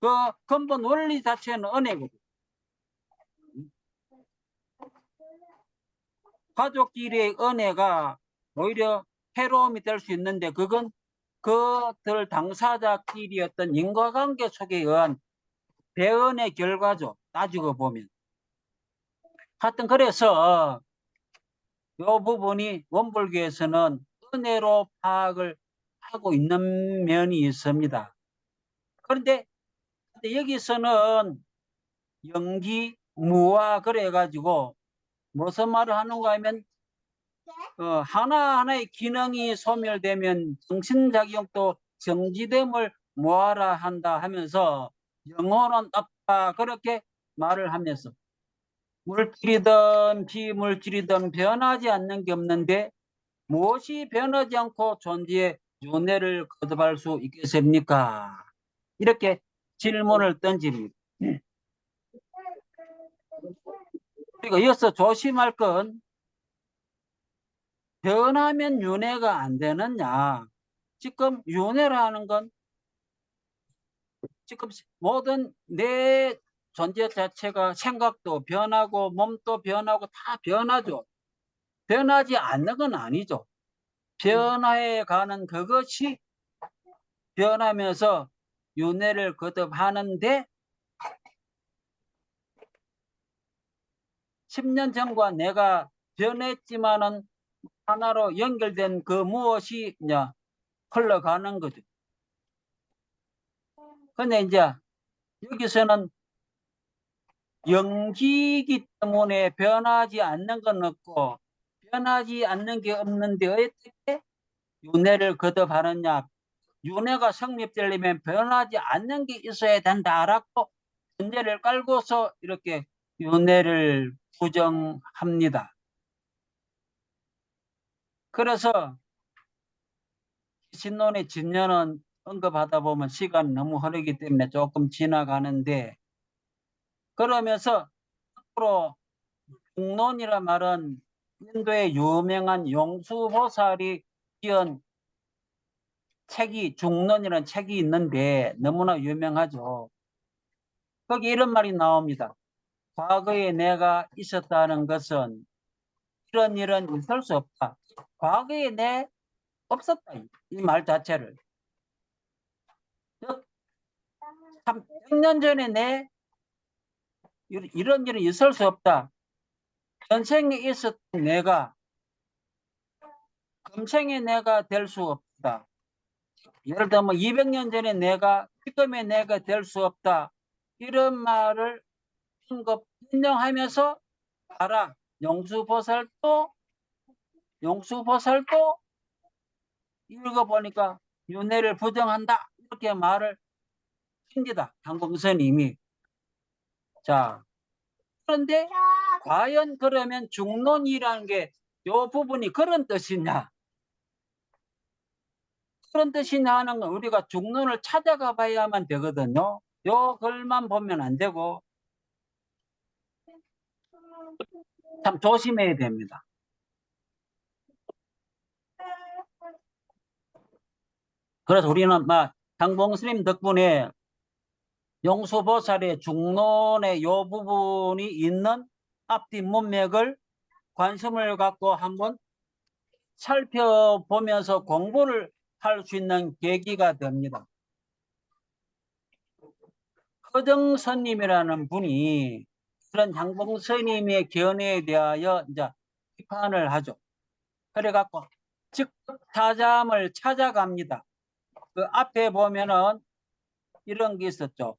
그 근본 원리 자체는 은혜거든. 가족끼리의 은혜가 오히려 해로움이 될 수 있는데 그건 그들 당사자끼리 어떤 인과관계 속에 의한 배은의 결과죠. 따지고 보면. 하여튼 그래서 이 부분이 원불교에서는 은혜로 파악을 하고 있는 면이 있습니다. 그런데 여기서는 영기, 무화 그래가지고 무슨 말을 하는가 하면 하나하나의 기능이 소멸되면 정신작용도 정지됨을 모아라 한다 하면서 영혼은 없다 그렇게 말을 하면서 물질이든 비물질이든 변하지 않는 게 없는데 무엇이 변하지 않고 존재의 윤회를 거듭할 수 있겠습니까? 이렇게 질문을 던집니다. 그리고 이어서 조심할 건 변하면 윤회가 안 되느냐. 지금 윤회라는 건 지금 모든 내 존재 자체가 생각도 변하고 몸도 변하고 다 변하죠. 변하지 않는 건 아니죠. 변화해 가는 그것이 변하면서 윤회를 거듭하는데 10년 전과 내가 변했지만은 하나로 연결된 그 무엇이 이제 흘러가는 거죠. 근데 이제 여기서는 영기이기 때문에 변하지 않는 건 없고 변하지 않는 게 없는데 어떻게 윤회를 거듭하느냐. 윤회가 성립되려면 변하지 않는 게 있어야 된다라고 전제를 깔고서 이렇게 윤회를 부정합니다. 그래서 신론의 진년은 언급하다 보면 시간이 너무 흐르기 때문에 조금 지나가는데 그러면서 앞으로 중론이란 말은 인도의 유명한 용수보살이 지은 책이 중론이라는 책이 있는데 너무나 유명하죠. 거기 이런 말이 나옵니다. 과거에 내가 있었다는 것은 이런 일은 있을 수 없다. 과거에 내 없었다. 이 말 자체를. 100년 전에 내 이런 일은 있을 수 없다. 현생에 있었던 내가 금생에 내가 될 수 없다. 예를 들면 200년 전에 내가 지금의 내가 될 수 없다. 이런 말을 인정하면서 봐라. 용수보살도 읽어보니까 윤회를 부정한다. 이렇게 말을 합니다. 장봉스님이. 자, 그런데 과연 그러면 중론이라는 게 요 부분이 그런 뜻이냐? 그런 뜻이냐 하는 건 우리가 중론을 찾아가 봐야만 되거든요. 요 글만 보면 안 되고 참 조심해야 됩니다. 그래서 우리는 막 장봉스님 덕분에 용수보살의 중론의 요 부분이 있는 앞뒤 문맥을 관심을 갖고 한번 살펴보면서 공부를 할 수 있는 계기가 됩니다. 허정스님이라는 분이 그런 장봉스님의 견해에 대하여 이제 비판을 하죠. 그래갖고 즉타잠을 찾아갑니다. 그 앞에 보면은 이런 게 있었죠.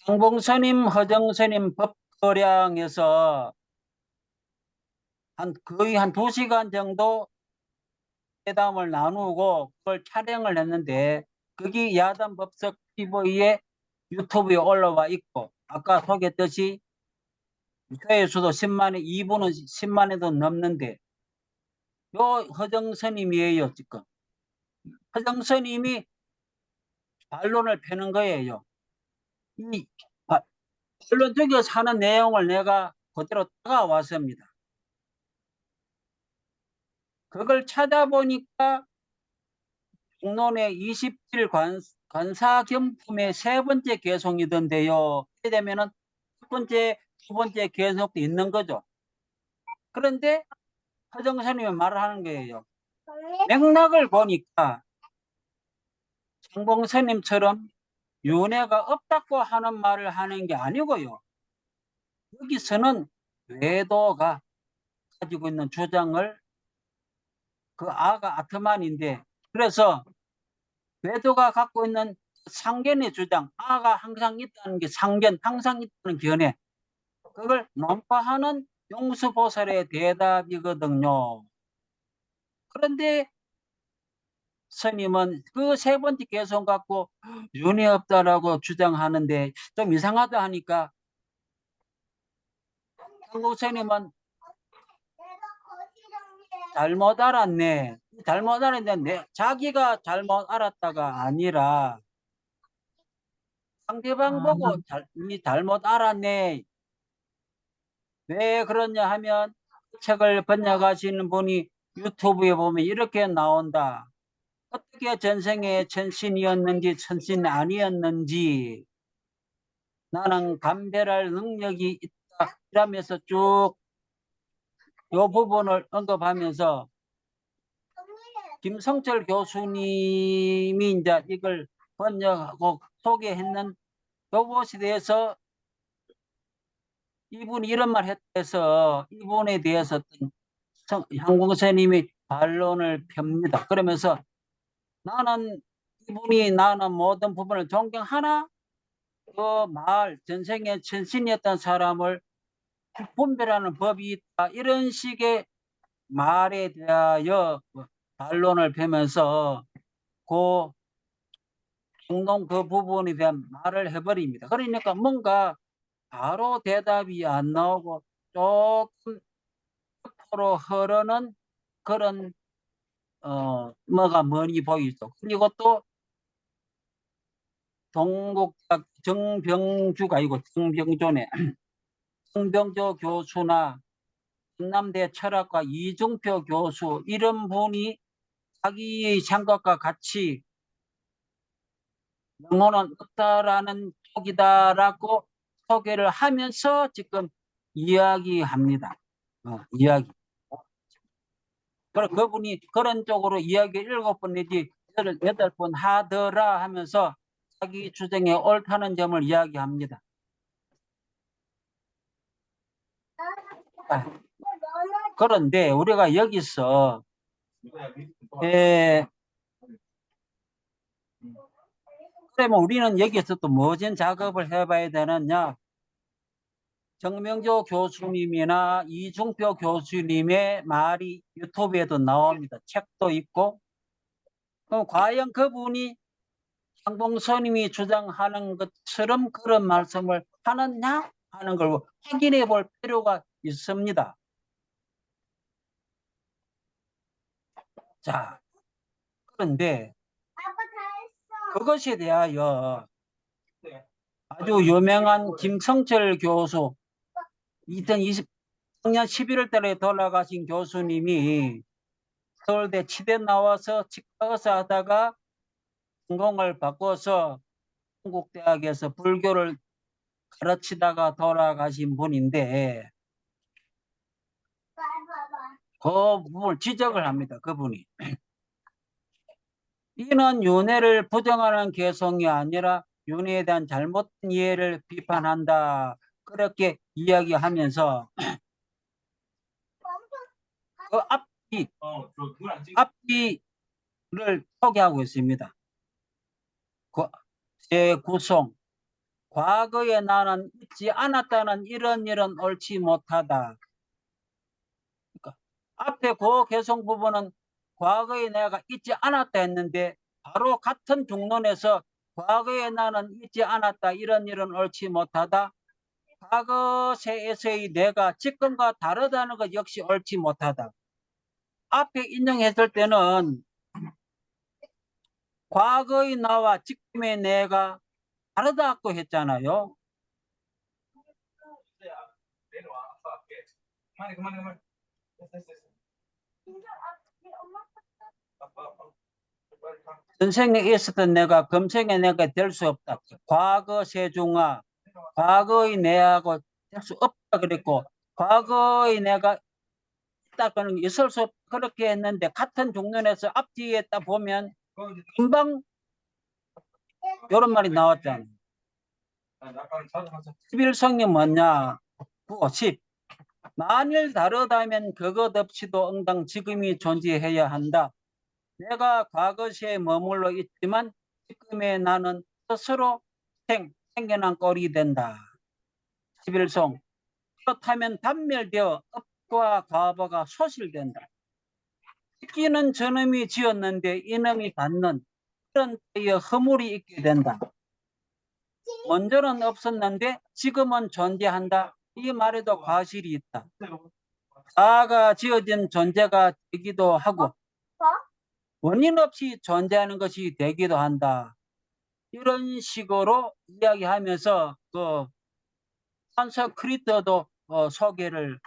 장봉스님, 허정스님 법거량에서 거의 한 2시간 정도 회담을 나누고 그걸 촬영을 했는데 그게 야단법석 TV에 유튜브에 올라와 있고 아까 소개했듯이 조회수도 10만회, 2부는 10만회도 넘는데 요 허정스님이에요. 지금 허정스님이 반론을 펴는 거예요. 이 반론 쪽에 사는 내용을 내가 그대로 따라왔습니다. 그걸 찾아보니까 공론의 20질 관사경품의 3번째 개송이던데요. 이렇게 되면은 첫 번째, 두 번째 개송도 있는 거죠. 그런데 허정스님이 말을 하는 거예요. 맥락을 보니까 장봉스님처럼 윤회가 없다고 하는 말을 하는 게 아니고요. 여기서는 외도가 가지고 있는 주장을 그 아가 아트만인데 그래서 외도가 갖고 있는 상견의 주장, 아가 항상 있다는 게 상견, 항상 있다는 견해, 그걸 논파하는 용수보살의 대답이거든요. 그런데 스님은 그 3번째 개성 갖고 윤회 없다라고 주장하는데 좀 이상하다 하니까 한국 스님은 잘못 알았네. 잘못 알았는데 자기가 잘못 알았다가 아니라 상대방 보고 잘못 알았네. 왜 그러냐 하면 책을 번역하시는 분이 유튜브에 보면 이렇게 나온다. 어떻게 전생에 천신이었는지 천신 아니었는지 나는 감별할 능력이 있다. 이러면서 쭉 이 부분을 언급하면서 김성철 교수님이 이제 이걸 번역하고 소개했는 요것에 대해서 이분이 이런 말 해서 이분에 대해서 향공스님이 반론을 펴니다. 그러면서 나는 모든 부분을 존경하나 그 말 전생에 천신이었던 사람을 분별하는 법이 있다. 이런 식의 말에 대하여 반론을 펴면서 그 공동 그 부분에 대한 말을 해버립니다. 그러니까 뭔가 바로 대답이 안 나오고 조금 옆으로 흐르는 그런 뭐가 머니 보이죠. 그리고 또 동국대 정병주가 아니고 정병조네. 정병조 교수나 전남대 철학과 이중표 교수 이런 분이 자기 생각과 같이 영혼은 없다라는 쪽이다라고 소개를 하면서 지금 이야기합니다. 이야기. 그럼 그분이 그런 쪽으로 이야기 7번 내지 8번 하더라 하면서 자기 주장에 옳다는 점을 이야기합니다. 그런데 우리가 여기서 그러면 우리는 여기서 또 무슨 작업을 해봐야 되느냐? 정명조 교수님이나 이중표 교수님의 말이 유튜브에도 나옵니다. 책도 있고. 그럼 과연 그분이 상봉스님이 주장하는 것처럼 그런 말씀을 하느냐 하는 걸 확인해 볼 필요가 있습니다. 자, 그런데
아빠 다 했어.
그것에 대하여 아주 유명한 김성철 교수, 2020년 11월 달에 돌아가신 교수님이 서울대 치대 나와서 치과의사 하다가 전공을 바꿔서 한국대학에서 불교를 가르치다가 돌아가신 분인데
봐봐.
그 부분을 지적을 합니다. 그분이. 이는 윤회를 부정하는 개성이 아니라 윤회에 대한 잘못된 이해를 비판한다. 그렇게 이야기하면서 그 앞뒤를 소개하고 있습니다. 제 구성. 과거에 나는 잊지 않았다는 이런 일은 옳지 못하다. 그러니까 앞에 그 개성 부분은 과거에 내가 잊지 않았다 했는데 바로 같은 중론에서 과거에 나는 잊지 않았다 이런 일은 옳지 못하다. 과거 세에서의 내가 지금과 다르다는 것 역시 옳지 못하다. 앞에 인용했을 때는 과거의 나와 지금의 내가 다르다고 했잖아요. 전생에 있었던 내가 금생의 내가 될 수 없다. 과거 세중아, 과거의 내하고 될 수 없다 그랬고 과거의 내가 있다고는 있을 수 없다 그렇게 했는데 같은 중론에서 앞뒤에 딱 보면 금방 이런 말이 나왔잖아요. 11성이 뭐냐? 9, 10. 만일 다르다면 그것 없이도 응당 지금이 존재해야 한다. 내가 과거시에 머물러 있지만 지금의 나는 스스로 생겨난 꼴이 된다. 11성. 그렇다면 단멸되어 업과 과보가 소실된다. 짓기는 저놈이 지었는데 이놈이 받는 그런 때에 허물이 있게 된다. 먼저는 없었는데 지금은 존재한다. 이 말에도 과실이 있다. 다가 지어진 존재가 되기도 하고 원인 없이 존재하는 것이 되기도 한다. 이런 식으로 이야기하면서 그 산서크리트도 소개를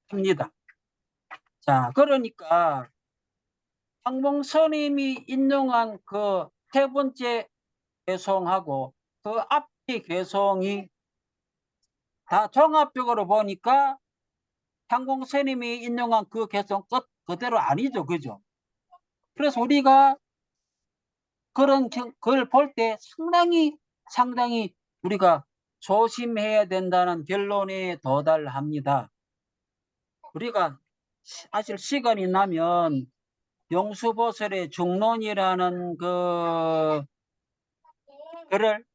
합니다. 자, 그러니까 상봉스님이 인용한 그 세 번째 개성하고 그 앞뒤 개성이 다 종합적으로 보니까 상봉스님이 인용한 그 개성 그대로 아니죠, 그죠? 그래서 우리가 그런 걸 볼 때 상당히 우리가 조심해야 된다는 결론에 도달합니다. 우리가 사실 시간이 나면 용수보설의 중론이라는 그 글을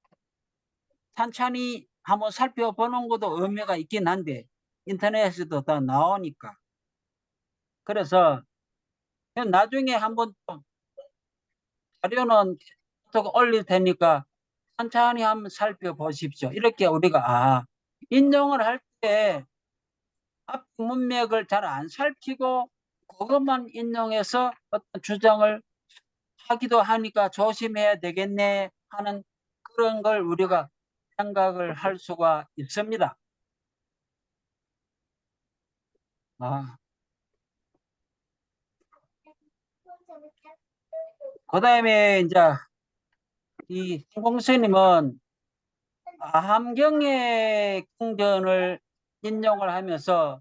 천천히 한번 살펴보는 것도 의미가 있긴 한데 인터넷에도 다 나오니까 그래서 나중에 한번 또 자료는 또 올릴 테니까 천천히 한번 살펴보십시오. 이렇게 우리가 인용을 할 때 앞 문맥을 잘 안 살피고 그것만 인용해서 어떤 주장을 하기도 하니까 조심해야 되겠네 하는 그런 걸 우리가 생각을 할 수가 있습니다. 그 다음에 이제 이 공스님은 암경의 경전을 인용을 하면서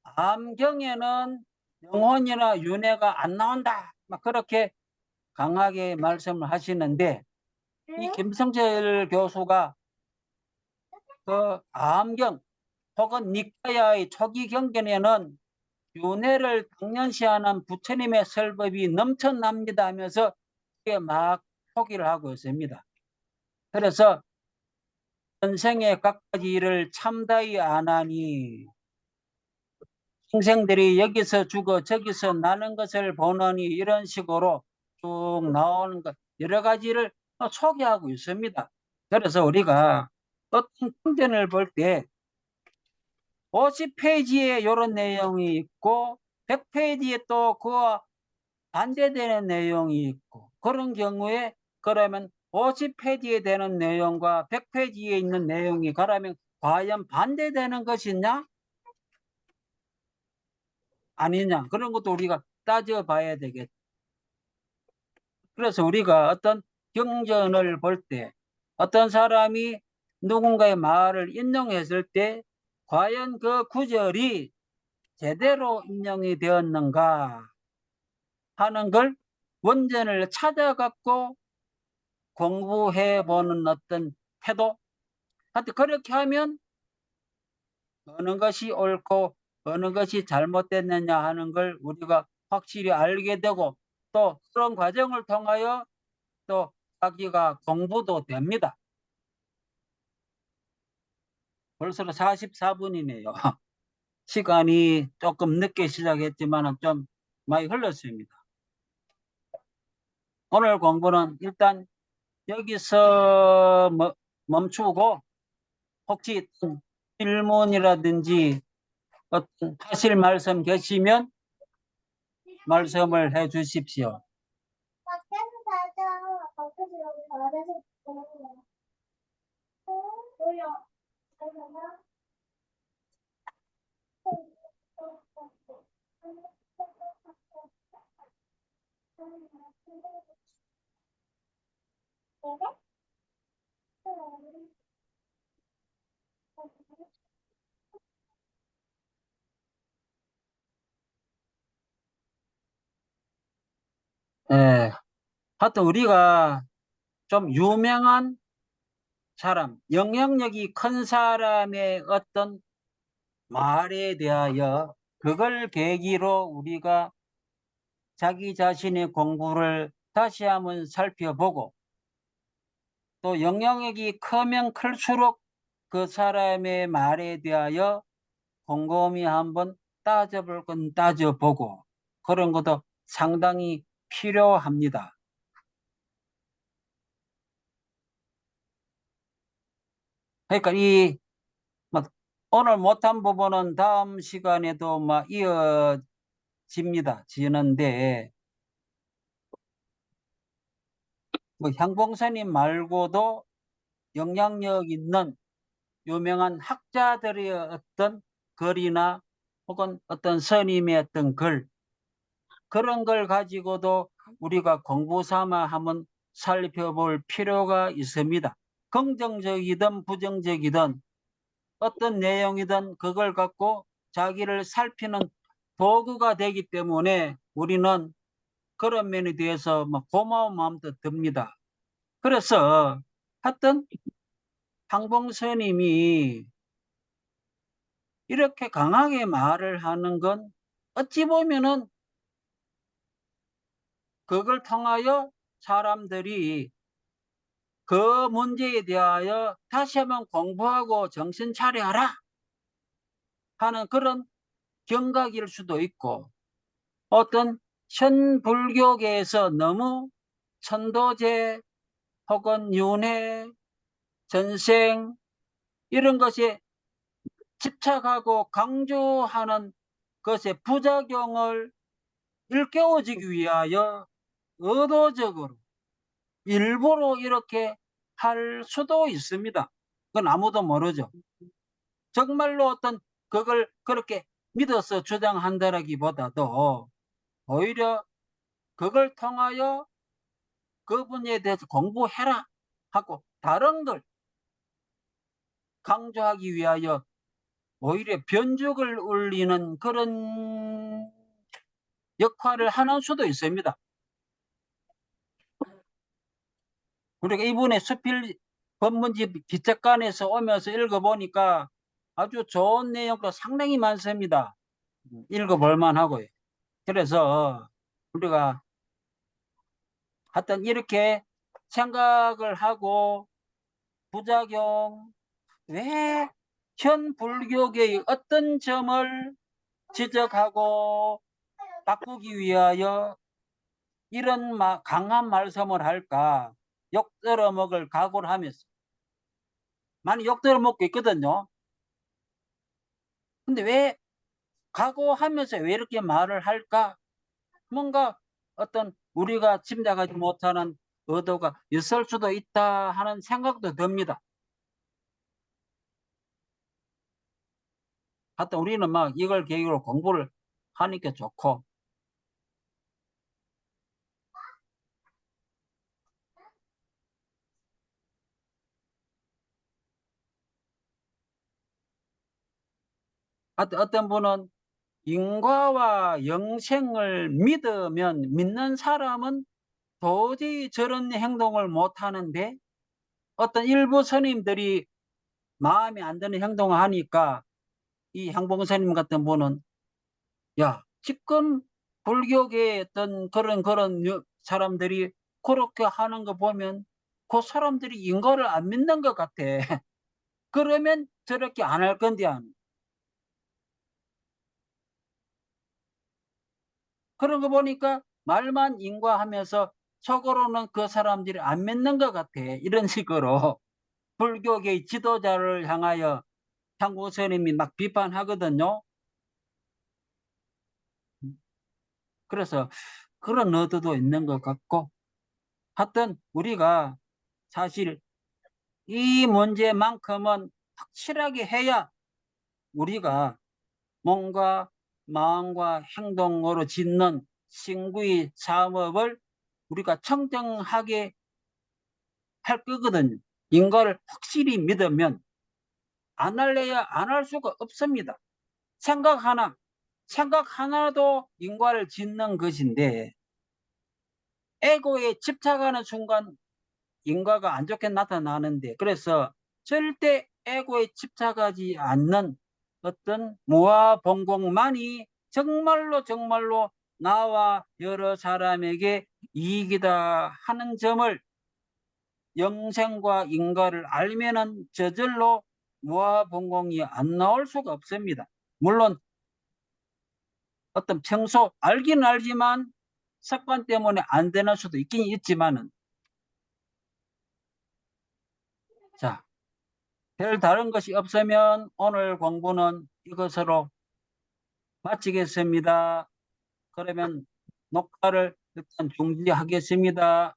암경에는 영혼이나 윤회가 안 나온다 막 그렇게 강하게 말씀을 하시는데 이 김성철 교수가 그 암경 혹은 니카야의 초기 경전에는 윤회를 당연시하는 부처님의 설법이 넘쳐납니다 하면서 막 소개를 하고 있습니다. 그래서 전생에 각가지 일을 참다이 안 하니 생생들이 여기서 죽어 저기서 나는 것을 보느니 이런 식으로 쭉 나오는 것 여러 가지를 소개하고 있습니다. 그래서 우리가 어떤 경전을 볼 때 50페이지에 이런 내용이 있고 100페이지에 또 그와 반대되는 내용이 있고 그런 경우에 그러면 50페이지에 되는 내용과 100페이지에 있는 내용이 그러면 과연 반대되는 것이냐 아니냐 그런 것도 우리가 따져봐야 되겠죠. 그래서 우리가 어떤 경전을 볼 때 어떤 사람이 누군가의 말을 인용했을 때 과연 그 구절이 제대로 인용이 되었는가 하는 걸 원전을 찾아갖고 공부해 보는 어떤 태도. 하여튼 그렇게 하면 어느 것이 옳고 어느 것이 잘못됐느냐 하는 걸 우리가 확실히 알게 되고 또 그런 과정을 통하여 또 자기가 공부도 됩니다. 벌써 44분이네요. 시간이 조금 늦게 시작했지만 좀 많이 흘렀습니다. 오늘 공부는 일단 여기서 멈추고 혹시 질문이라든지 어떤 하실 말씀 계시면 말씀을 해 주십시오.
밖에서 자자. 밖에서 여기 안에서 자자. 뭐야? 잠깐만.
예. 하여튼 우리가 좀 유명한 사람, 영향력이 큰 사람의 어떤 말에 대하여 그걸 계기로 우리가 자기 자신의 공부를 다시 한번 살펴보고 또 영향력이 크면 클수록 그 사람의 말에 대하여 곰곰이 한번 따져볼 건 따져보고 그런 것도 상당히 필요합니다. 그러니까 이 오늘 못한 부분은 다음 시간에도 이어집니다. 지는데 향봉사님 말고도 영향력 있는 유명한 학자들의 어떤 글이나 혹은 어떤 스님의 어떤 글 그런 걸 가지고도 우리가 공부 삼아 한번 살펴볼 필요가 있습니다. 긍정적이든 부정적이든 어떤 내용이든 그걸 갖고 자기를 살피는 도구가 되기 때문에 우리는 그런 면에 대해서 고마운 마음도 듭니다. 그래서 하여튼 항봉스님이 이렇게 강하게 말을 하는 건 어찌 보면은 그걸 통하여 사람들이 그 문제에 대하여 다시 한번 공부하고 정신 차려라 하는 그런 경각일 수도 있고 어떤 현 불교계에서 너무 천도제 혹은 윤회, 전생 이런 것에 집착하고 강조하는 것의 부작용을 일깨워주기 위하여 의도적으로 일부러 이렇게 할 수도 있습니다. 그건 아무도 모르죠. 정말로 어떤 그걸 그렇게 믿어서 주장한다라기보다도 오히려 그걸 통하여 그분에 대해서 공부해라 하고 다른 걸 강조하기 위하여 오히려 변죽을 울리는 그런 역할을 하는 수도 있습니다. 우리가 이번에 수필 법문집 기책관에서 오면서 읽어보니까 아주 좋은 내용도 상당히 많습니다. 읽어볼 만하고요. 그래서 우리가 하여튼 이렇게 생각을 하고 부작용, 왜 현 불교계의 어떤 점을 지적하고 바꾸기 위하여 이런 강한 말씀을 할까? 욕 들어먹을 각오를 하면서. 많이 욕 들어먹고 있거든요. 근데 왜 각오하면서 왜 이렇게 말을 할까? 뭔가 어떤 우리가 짐작하지 못하는 의도가 있을 수도 있다 하는 생각도 듭니다. 하여튼 우리는 막 이걸 계기로 공부를 하니까 좋고. 하여튼 어떤 분은 인과와 영생을 믿는 사람은 도저히 저런 행동을 못 하는데 어떤 일부 스님들이 마음에 안 드는 행동을 하니까 이 향봉 스님 같은 분은 야, 지금 불교계의 어떤 그런 사람들이 그렇게 하는 거 보면 그 사람들이 인과를 안 믿는 것 같아. 그러면 저렇게 안 할 건데 안. 그런 거 보니까 말만 인과하면서 속으로는 그 사람들이 안 믿는 것 같아. 이런 식으로 불교계의 지도자를 향하여 향구 스님이 막 비판하거든요. 그래서 그런 의도도 있는 것 같고, 하여튼 우리가 사실 이 문제만큼은 확실하게 해야 우리가 몸과 마음과 행동으로 짓는 신구의 사업을 우리가 청정하게 할 거거든요. 인과를 확실히 믿으면 안 할래야 안 할 수가 없습니다. 생각 하나도 인과를 짓는 것인데 에고에 집착하는 순간 인과가 안 좋게 나타나는데, 그래서 절대 에고에 집착하지 않는 어떤 무아봉공만이 정말로 나와 여러 사람에게 이익이다 하는 점을 영생과 인과를 알면은 저절로 무아봉공이 안 나올 수가 없습니다. 물론 어떤 평소 알긴 알지만 습관 때문에 안 되는 수도 있긴 있지만은, 자, 별 다른 것이 없으면 오늘 공부는 이것으로 마치겠습니다. 그러면 녹화를 일단 중지하겠습니다.